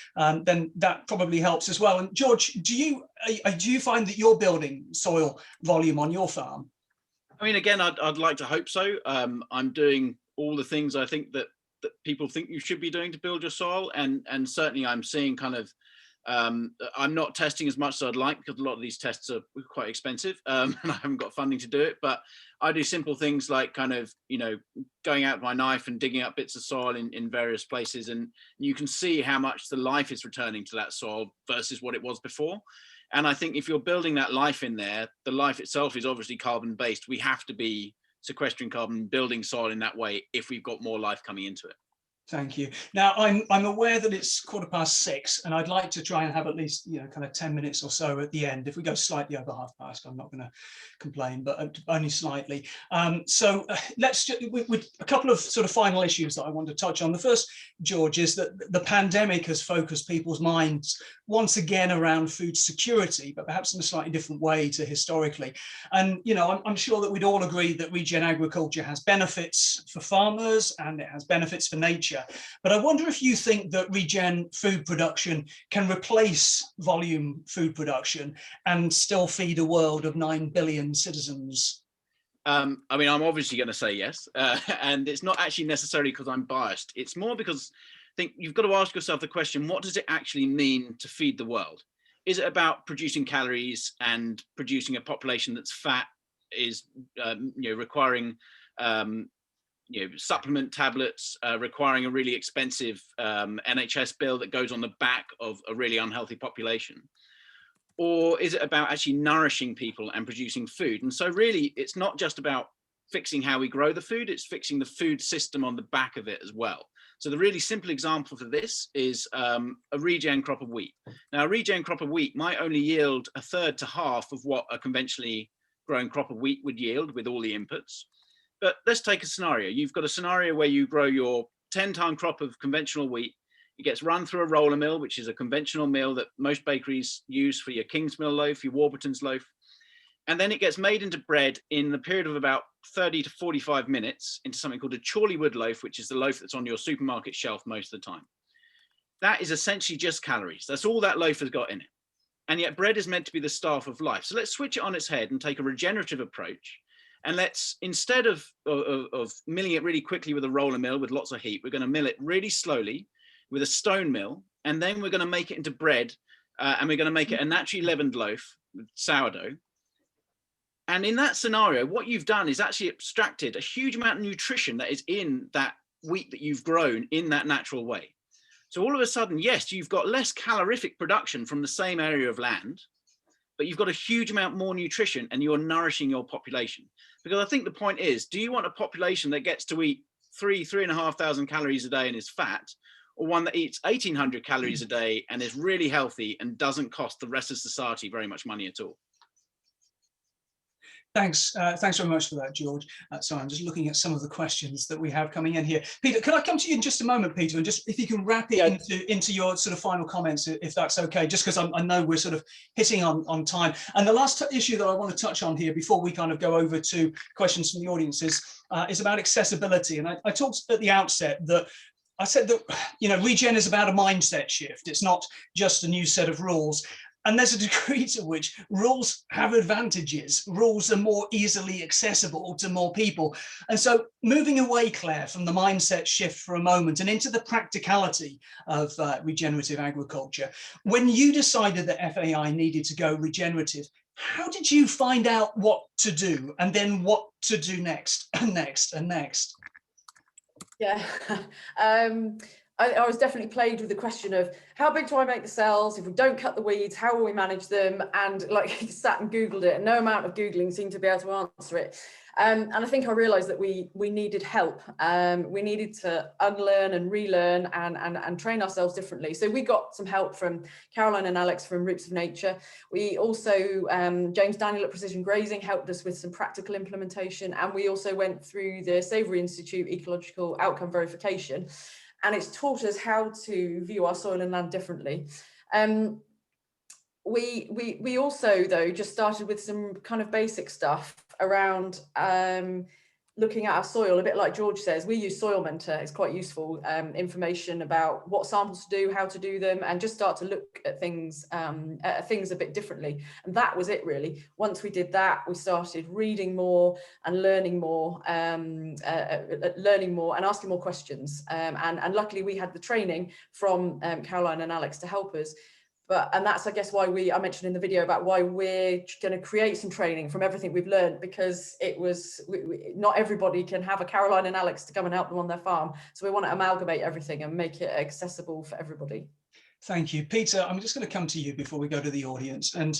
then that probably helps as well. And George, do you find that you're building soil volume on your farm? I mean, again, I'd like to hope so. I'm doing all the things I think that people think you should be doing to build your soil, and certainly I'm seeing kind of, I'm not testing as much as I'd like, because a lot of these tests are quite expensive, and I haven't got funding to do it. But I do simple things like kind of, you know, going out with my knife and digging up bits of soil in various places, and you can see how much the life is returning to that soil versus what it was before. And I think if you're building that life in there, the life itself is obviously carbon based. We have to be sequestering carbon, building soil in that way if we've got more life coming into it. Thank you. Now, I'm aware that it's 6:15, and I'd like to try and have at least, you know, kind of 10 minutes or so at the end. If we go slightly over 30:30, I'm not going to complain, but only slightly. So let's just, with a couple of sort of final issues that I want to touch on. The first, George, is that the pandemic has focused people's minds once again around food security, but perhaps in a slightly different way to historically. And, you know, I'm sure that we'd all agree that regen agriculture has benefits for farmers and it has benefits for nature. But I wonder if you think that regen food production can replace volume food production and still feed a world of 9 billion citizens. I mean, I'm obviously going to say yes, and it's not actually necessarily because I'm biased. It's more because I think you've got to ask yourself the question, what does it actually mean to feed the world? Is it about producing calories and producing a population that's fat, is you know, requiring you know, supplement tablets, requiring a really expensive NHS bill that goes on the back of a really unhealthy population? Or is it about actually nourishing people and producing food? And so really, it's not just about fixing how we grow the food, it's fixing the food system on the back of it as well. So the really simple example for this is a regen crop of wheat. Now, a regen crop of wheat might only yield a third to half of what a conventionally grown crop of wheat would yield with all the inputs. But let's take a scenario. You've got a scenario where you grow your 10-ton crop of conventional wheat. It gets run through a roller mill, which is a conventional mill that most bakeries use for your Kingsmill loaf, your Warburton's loaf. And then it gets made into bread in the period of about 30 to 45 minutes into something called a Chorleywood loaf, which is the loaf that's on your supermarket shelf most of the time. That is essentially just calories. That's all that loaf has got in it. And yet bread is meant to be the staff of life. So let's switch it on its head and take a regenerative approach. And let's, instead of milling it really quickly with a roller mill with lots of heat, we're going to mill it really slowly with a stone mill. And then we're going to make it into bread, and we're going to make it a naturally leavened loaf with sourdough. And in that scenario, what you've done is actually extracted a huge amount of nutrition that is in that wheat that you've grown in that natural way. So all of a sudden, yes, you've got less calorific production from the same area of land, but you've got a huge amount more nutrition and you're nourishing your population. Because I think the point is, do you want a population that gets to eat 3,500 calories a day and is fat, or one that eats 1,800 calories a day and is really healthy and doesn't cost the rest of society very much money at all? Thanks very much for that, George. So I'm just looking at some of the questions that we have coming in here. Peter, can I come to you in just a moment, Peter, and just if you can wrap it into your sort of final comments, if that's okay, just because I know we're sort of hitting on time. And the last issue that I want to touch on here before we kind of go over to questions from the audience is about accessibility. And I talked at the outset that I said that, you know, regen is about a mindset shift. It's not just a new set of rules. And there's a degree to which rules have advantages. Rules are more easily accessible to more people. And so moving away, Claire, from the mindset shift for a moment and into the practicality of regenerative agriculture, when you decided that FAI needed to go regenerative, how did you find out what to do and then what to do next and next and next? Yeah. I was definitely plagued with the question of how big do I make the cells? If we don't cut the weeds, how will we manage them? And like sat and Googled it, and no amount of Googling seemed to be able to answer it. And I think I realized that we needed help. We needed to unlearn and relearn and train ourselves differently. So we got some help from Caroline and Alex from Roots of Nature. We also, James Daniel at Precision Grazing helped us with some practical implementation. And we also went through the Savory Institute Ecological Outcome Verification. And it's taught us how to view our soil and land differently. We also, though, just started with some kind of basic stuff around looking at our soil, a bit like George says. We use Soil Mentor. It's quite useful information about what samples to do, how to do them, and just start to look at things a bit differently. And that was it, really. Once we did that, we started reading more and learning more and asking more questions. And luckily, we had the training from Caroline and Alex to help us. And that's, I guess, why I mentioned in the video about why we're going to create some training from everything we've learned, because it was, not everybody can have a Caroline and Alex to come and help them on their farm. So we want to amalgamate everything and make it accessible for everybody. Thank you, Peter. I'm just going to come to you before we go to the audience, and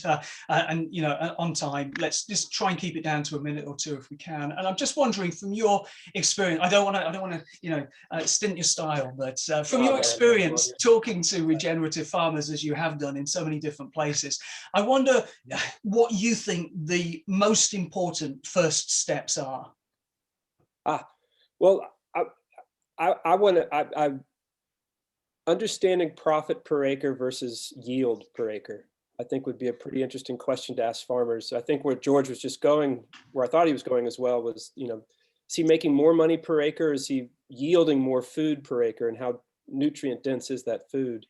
you know, on time, let's just try and keep it down to a minute or two if we can. And I'm just wondering, from your experience, I don't want to, you know, stint your style, but from your experience talking to regenerative farmers, as you have done in so many different places, I wonder what you think the most important first steps are. Well, understanding profit per acre versus yield per acre, I think would be a pretty interesting question to ask farmers. I think where George was just going, where I thought he was going as well, was, you know, is he making more money per acre? Is he yielding more food per acre? And how nutrient dense is that food?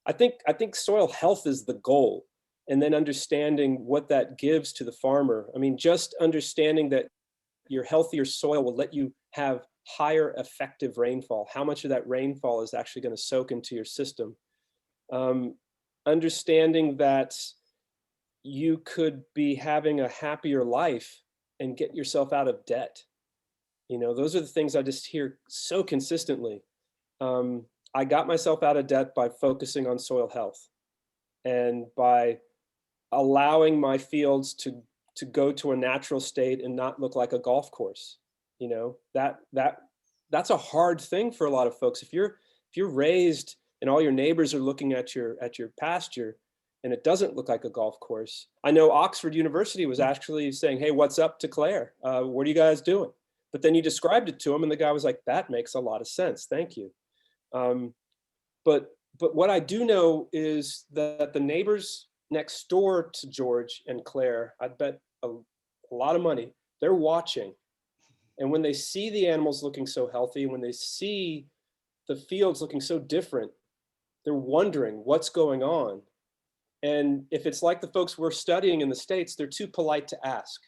I think soil health is the goal, and then understanding what that gives to the farmer. I mean, just understanding that your healthier soil will let you have higher effective rainfall. How much of that rainfall is actually going to soak into your system? Understanding that you could be having a happier life and get yourself out of debt. You know, those are the things I just hear so consistently. I got myself out of debt by focusing on soil health and by allowing my fields to go to a natural state and not look like a golf course. You know, that's a hard thing for a lot of folks. If you're raised and all your neighbors are looking at your pasture and it doesn't look like a golf course. I know Oxford University was actually saying, "Hey, what's up to Claire? What are you guys doing?" But then you described it to him and the guy was like, "That makes a lot of sense. Thank you." But what I do know is that the neighbors next door to George and Claire, I bet a lot of money, they're watching. And when they see the animals looking so healthy, when they see the fields looking so different, they're wondering what's going on. And if it's like the folks we're studying in the States, they're too polite to ask.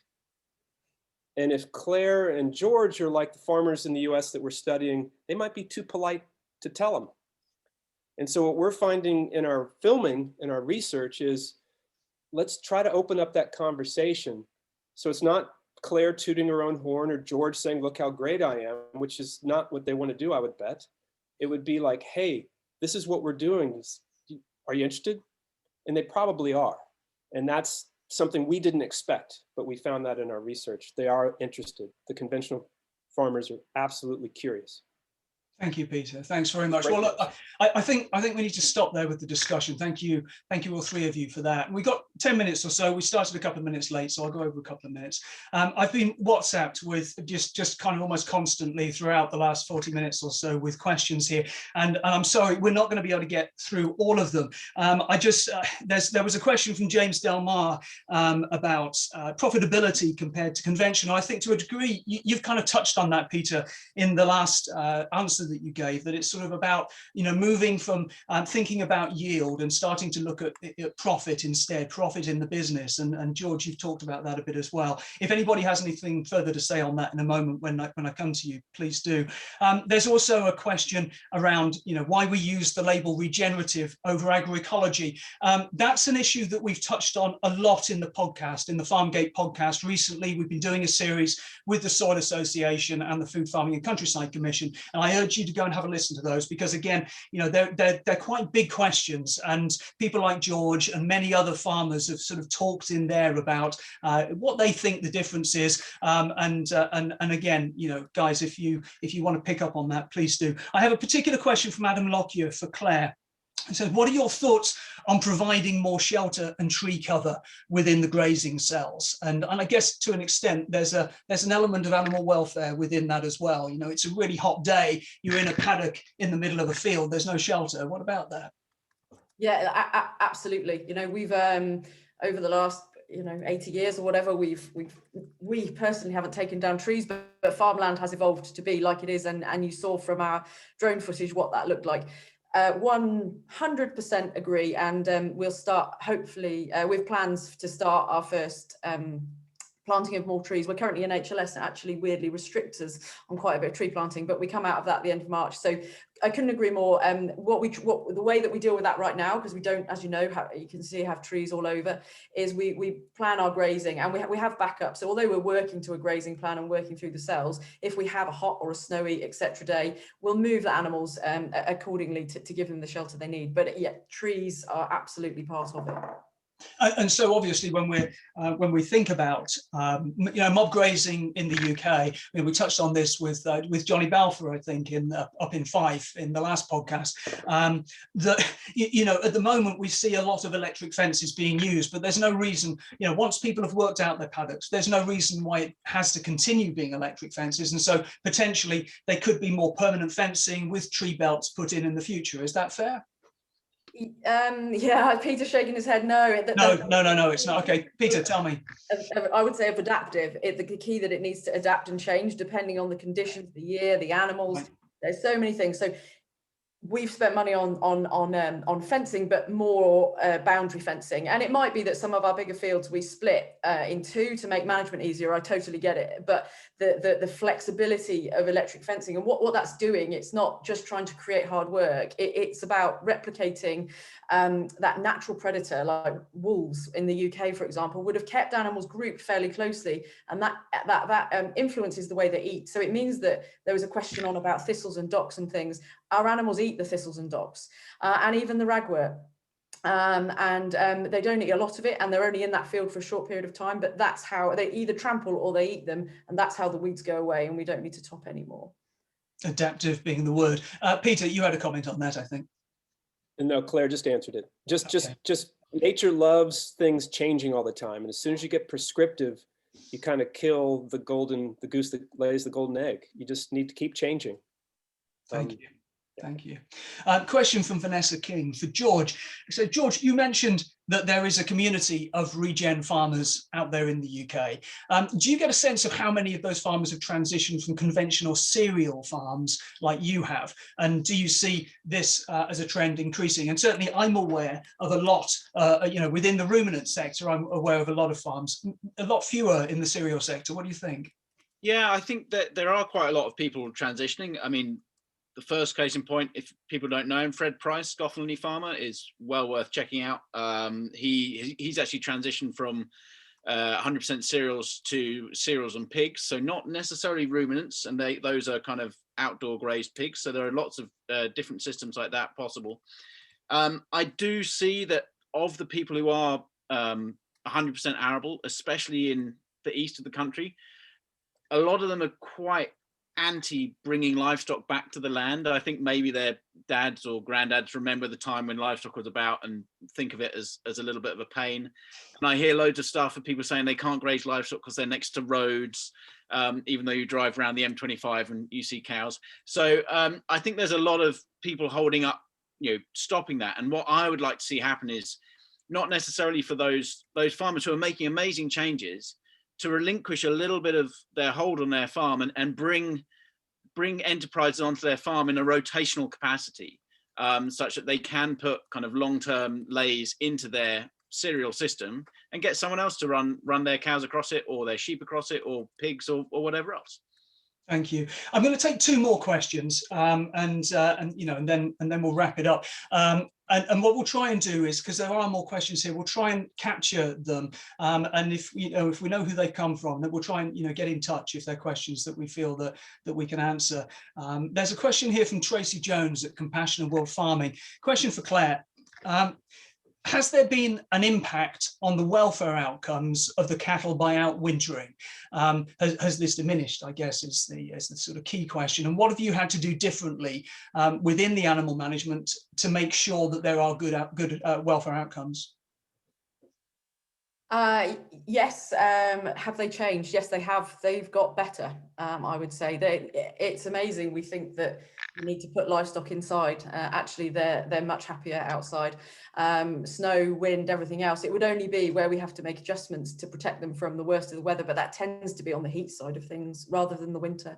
And if Claire and George are like the farmers in the US that we're studying, they might be too polite to tell them. And so what we're finding in our filming, in our research, is let's try to open up that conversation. So it's not Claire tooting her own horn or George saying, "Look how great I am," which is not what they want to do, I would bet. It would be like, "Hey, this is what we're doing. Are you interested?" And they probably are. And that's something we didn't expect, but we found that in our research. They are interested. The conventional farmers are absolutely curious. Thank you, Peter. Thanks very much. Well, look, I think we need to stop there with the discussion. Thank you, all three of you, for that. We got 10 minutes or so. We started a couple of minutes late, so I'll go over a couple of minutes. I've been WhatsApped with just kind of almost constantly throughout the last 40 minutes or so with questions here, and I'm sorry, we're not going to be able to get through all of them. There was a question from James Delmar about profitability compared to conventional. I think to a degree you've kind of touched on that, Peter, in the last answer that you gave, that it's sort of about, you know, moving from thinking about yield and starting to look at profit instead, profit in the business. And George, you've talked about that a bit as well. If anybody has anything further to say on that in a moment when I come to you, please do. There's also a question around, why we use the label regenerative over agroecology. That's an issue that we've touched on a lot in the podcast, in the Farmgate podcast. Recently, we've been doing a series with the Soil Association and the Food Farming and Countryside Commission, and I urge you to go and have a listen to those, because again, they're quite big questions, and people like George and many other farmers have sort of talked in there about what they think the difference is. And again, guys, if you want to pick up on that, please do. I have a particular question from Adam Lockyer for Claire. It says, what are your thoughts on providing more shelter and tree cover within the grazing cells? And I guess to an extent, there's an element of animal welfare within that as well. It's a really hot day. You're in a paddock in the middle of a field. There's no shelter. What about that? Yeah, absolutely. We've over the last 80 years or whatever, we personally haven't taken down trees, but farmland has evolved to be like it is, and you saw from our drone footage what that looked like. 100% agree, and we'll start hopefully with plans to start our first planting of more trees. We're currently in HLS, and actually weirdly restricts us on quite a bit of tree planting, but we come out of that at the end of March. So I couldn't agree more. The way that we deal with that right now, because we don't, as you know, you can see have trees all over, is we plan our grazing, and we have backup. So although we're working to a grazing plan and working through the cells, if we have a hot or a snowy, etc. day, we'll move the animals accordingly to give them the shelter they need. But yeah, trees are absolutely part of it. And so obviously when we think about mob grazing in the UK, we touched on this with Johnny Balfour, I think, up in Fife in the last podcast, that at the moment we see a lot of electric fences being used, but there's no reason, once people have worked out their paddocks, there's no reason why it has to continue being electric fences. And so potentially there could be more permanent fencing with tree belts put in the future. Is that fair? Yeah, Peter's shaking his head no. No, it's not. Okay, Peter, tell me. I would say of adaptive, the key that it needs to adapt and change depending on the conditions, the year, the animals. Right. There's so many things. So we've spent money on fencing, but more boundary fencing. And it might be that some of our bigger fields we split in two to make management easier. I totally get it. But the flexibility of electric fencing and what that's doing, it's not just trying to create hard work. It's about replicating that natural predator, like wolves in the UK, for example, would have kept animals grouped fairly closely, and that influences the way they eat. So it means that there was a question on about thistles and docks and things. Our animals eat the thistles and docks, and even the ragwort. They don't eat a lot of it, and they're only in that field for a short period of time, but that's how they either trample or they eat them, and that's how the weeds go away, and we don't need to top anymore. Adaptive being the word. Peter, you had a comment on that, I think. No, Claire just answered it. Just nature loves things changing all the time, and as soon as you get prescriptive, you kind of kill the goose that lays the golden egg. You just need to keep changing. Thank you. Thank you. Question from Vanessa King for George. So George, you mentioned that there is a community of regen farmers out there in the UK. Do you get a sense of how many of those farmers have transitioned from conventional cereal farms like you have? And do you see this as a trend increasing? And certainly I'm aware of a lot, within the ruminant sector, I'm aware of a lot of farms, a lot fewer in the cereal sector. What do you think? Yeah, I think that there are quite a lot of people transitioning. I mean, the first case in point, if people don't know him, Fred Price, Scotlandly farmer, is well worth checking out. He's actually transitioned from 100% cereals to cereals and pigs, so not necessarily ruminants, and those are kind of outdoor grazed pigs. So there are lots of different systems like that possible. I do see that of the people who are 100% arable, especially in the east of the country, a lot of them are quite anti bringing livestock back to the land. I think maybe their dads or granddads remember the time when livestock was about and think of it as a little bit of a pain. And I hear loads of stuff of people saying they can't graze livestock because they're next to roads, even though you drive around the M25 and you see cows. So I think there's a lot of people holding up, stopping that. And what I would like to see happen is not necessarily for those farmers who are making amazing changes, to relinquish a little bit of their hold on their farm and bring enterprises onto their farm in a rotational capacity, such that they can put kind of long-term lays into their serial system and get someone else to run their cows across it, or their sheep across it, or pigs, or whatever else. Thank you. I'm going to take two more questions, and then we'll wrap it up. And what we'll try and do is, because there are more questions here, we'll try and capture them. And if we know who they come from, then we'll try and get in touch if they're questions that we feel that we can answer. There's a question here from Tracy Jones at Compassion and World Farming. Question for Claire. Has there been an impact on the welfare outcomes of the cattle by outwintering? Has this diminished, I guess, is the sort of key question. And what have you had to do differently within the animal management to make sure that there are good welfare outcomes? Yes. Have they changed? Yes, they have. They've got better. I would say it's amazing. We think that you need to put livestock inside. Actually, they're much happier outside. Snow, wind, everything else. It would only be where we have to make adjustments to protect them from the worst of the weather, but that tends to be on the heat side of things rather than the winter.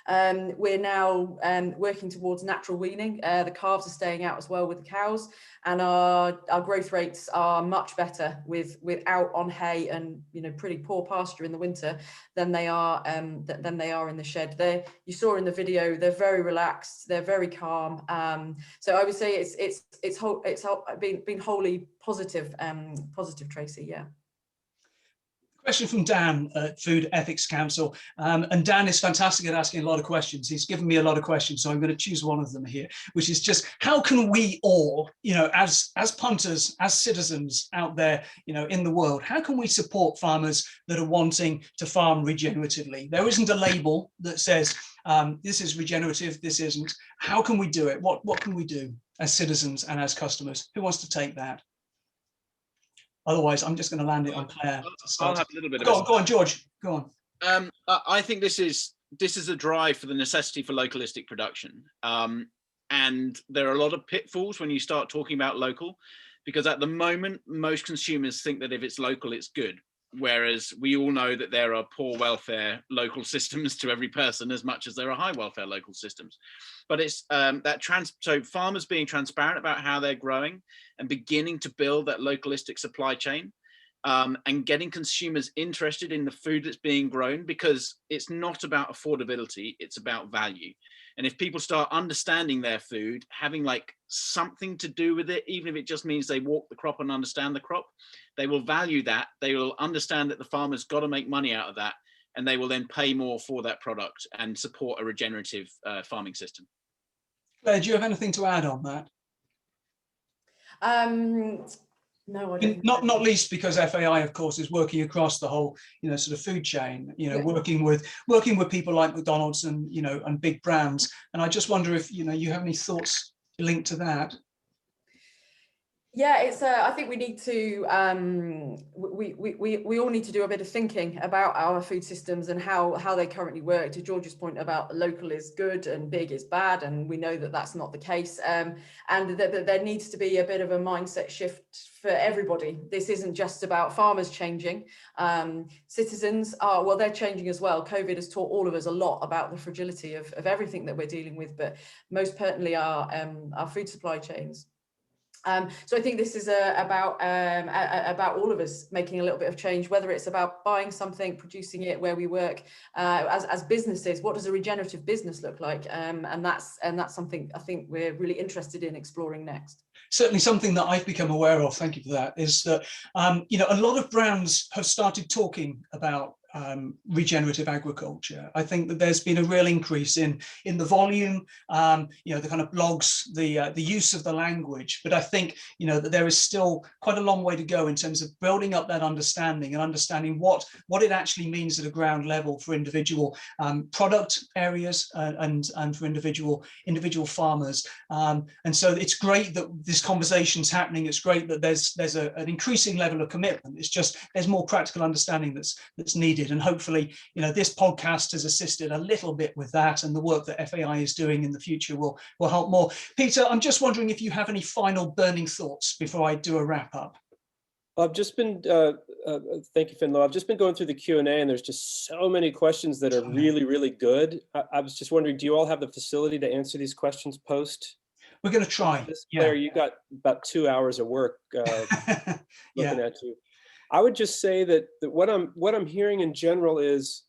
We're now working towards natural weaning. The calves are staying out as well with the cows, and our growth rates are much better without on hay and pretty poor pasture in the winter than they are in the shed. You saw in the video, they're very relaxed, they're very calm. So I would say it's been wholly positive, Tracy. Yeah. Question from Dan at Food Ethics Council, and Dan is fantastic at asking a lot of questions. He's given me a lot of questions, so I'm going to choose one of them here, which is just how can we all, as punters, as citizens out there, in the world, how can we support farmers that are wanting to farm regeneratively? There isn't a label that says this is regenerative, this isn't. How can we do it? What can we do as citizens and as customers? Who wants to take that? Otherwise, I'm just going to land it on Claire. I'll have a little bit of Go on, George. Go on. I think this is a drive for the necessity for localistic production. And there are a lot of pitfalls when you start talking about local, because at the moment, most consumers think that if it's local, it's good. Whereas we all know that there are poor welfare local systems to every person as much as there are high welfare local systems. But it's so farmers being transparent about how they're growing and beginning to build that localistic supply chain, and getting consumers interested in the food that's being grown, because it's not about affordability, it's about value. And if people start understanding their food, having like something to do with it, even if it just means they walk the crop and understand the crop, they will value that. They will understand that the farmer's got to make money out of that, and they will then pay more for that product and support a regenerative farming system. Claire, do you have anything to add on that? No, I don't. Not least because FAI, of course, is working across the whole, sort of food chain. Yeah. working with people like McDonald's and and big brands. And I just wonder if you have any thoughts linked to that. Yeah, it's. I think we need to. We all need to do a bit of thinking about our food systems and how they currently work. To George's point about local is good and big is bad, and we know that that's not the case. And that there needs to be a bit of a mindset shift for everybody. This isn't just about farmers changing. Citizens are, well, they're changing as well. COVID has taught all of us a lot about the fragility of everything that we're dealing with, but most pertinently our food supply chains. So I think this is about all of us making a little bit of change, whether it's about buying something, producing it where we work, as businesses. What does a regenerative business look like? And that's something I think we're really interested in exploring next. Certainly something that I've become aware of, thank you for that, is that a lot of brands have started talking about regenerative agriculture. I think that there's been a real increase in the volume, the kind of blogs, the use of the language. But I think that there is still quite a long way to go in terms of building up that understanding and understanding what it actually means at a ground level for individual product areas and for individual farmers. And so it's great that this conversation's happening. It's great that there's an increasing level of commitment. It's just there's more practical understanding that's needed. And hopefully, this podcast has assisted a little bit with that, and the work that FAI is doing in the future will help more. Peter, I'm just wondering if you have any final burning thoughts before I do a wrap up. I've just been, thank you, Finlo. I've just been going through the Q&A, and there's just so many questions that are really, really good. I was just wondering, do you all have the facility to answer these questions post? We're going to try. Claire, you got about 2 hours of work looking at you. I would just say that what I'm hearing in general is,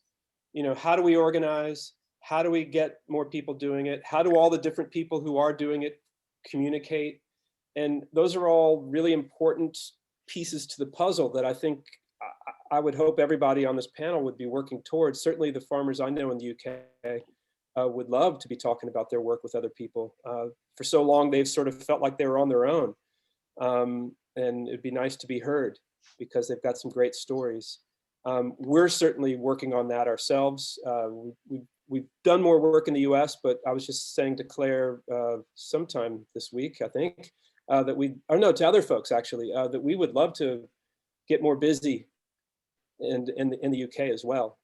how do we organize? How do we get more people doing it? How do all the different people who are doing it communicate? And those are all really important pieces to the puzzle that I think I would hope everybody on this panel would be working towards. Certainly the farmers I know in the UK would love to be talking about their work with other people. For so long, they've sort of felt like they were on their own. And it'd be nice to be heard because they've got some great stories. We're certainly working on that ourselves. We've done more work in the US, but I was just saying to Claire sometime this week, I think, to other folks actually, that we would love to get more busy in the UK as well.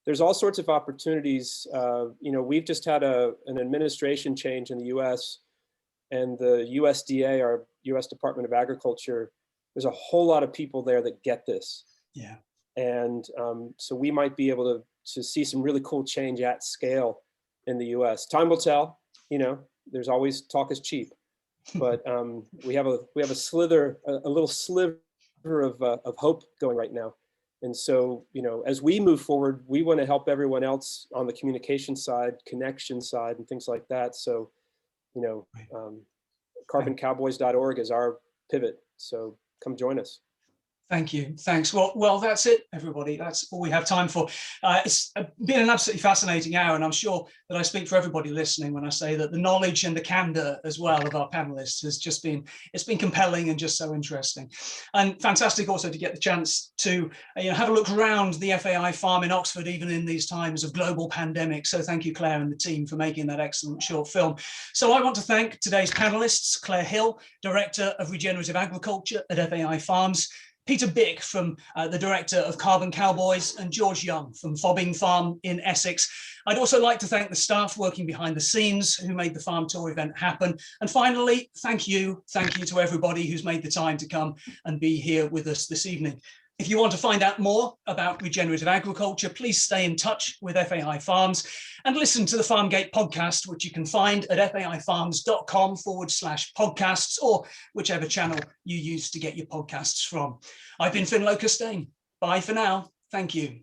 There's all sorts of opportunities. We've just had an administration change in the US, and the USDA, our US Department of Agriculture, there's a whole lot of people there that get this. Yeah. And so we might be able to see some really cool change at scale in the US. Time will tell, there's always talk is cheap, but we have a little sliver of hope going right now. And so, as we move forward, we want to help everyone else on the communication side, connection side, and things like that. So, carboncowboys.org is our pivot. So come join us. Thank you. Thanks. Well, that's it, everybody. That's all we have time for. It's been an absolutely fascinating hour, and I'm sure that I speak for everybody listening when I say that the knowledge and the candor as well of our panelists has just been, it's been compelling and just so interesting. And fantastic also to get the chance to have a look around the FAI farm in Oxford, even in these times of global pandemic. So thank you, Claire and the team, for making that excellent short film. So I want to thank today's panelists, Claire Hill, Director of Regenerative Agriculture at FAI Farms, Peter Bick from the Director of Carbon Cowboys, and George Young from Fobbing Farm in Essex. I'd also like to thank the staff working behind the scenes who made the farm tour event happen. And finally, thank you to everybody who's made the time to come and be here with us this evening. If you want to find out more about regenerative agriculture, please stay in touch with FAI Farms and listen to the Farmgate podcast, which you can find at faifarms.com/podcasts, or whichever channel you use to get your podcasts from. I've been Finlo Costain. Bye for now. Thank you.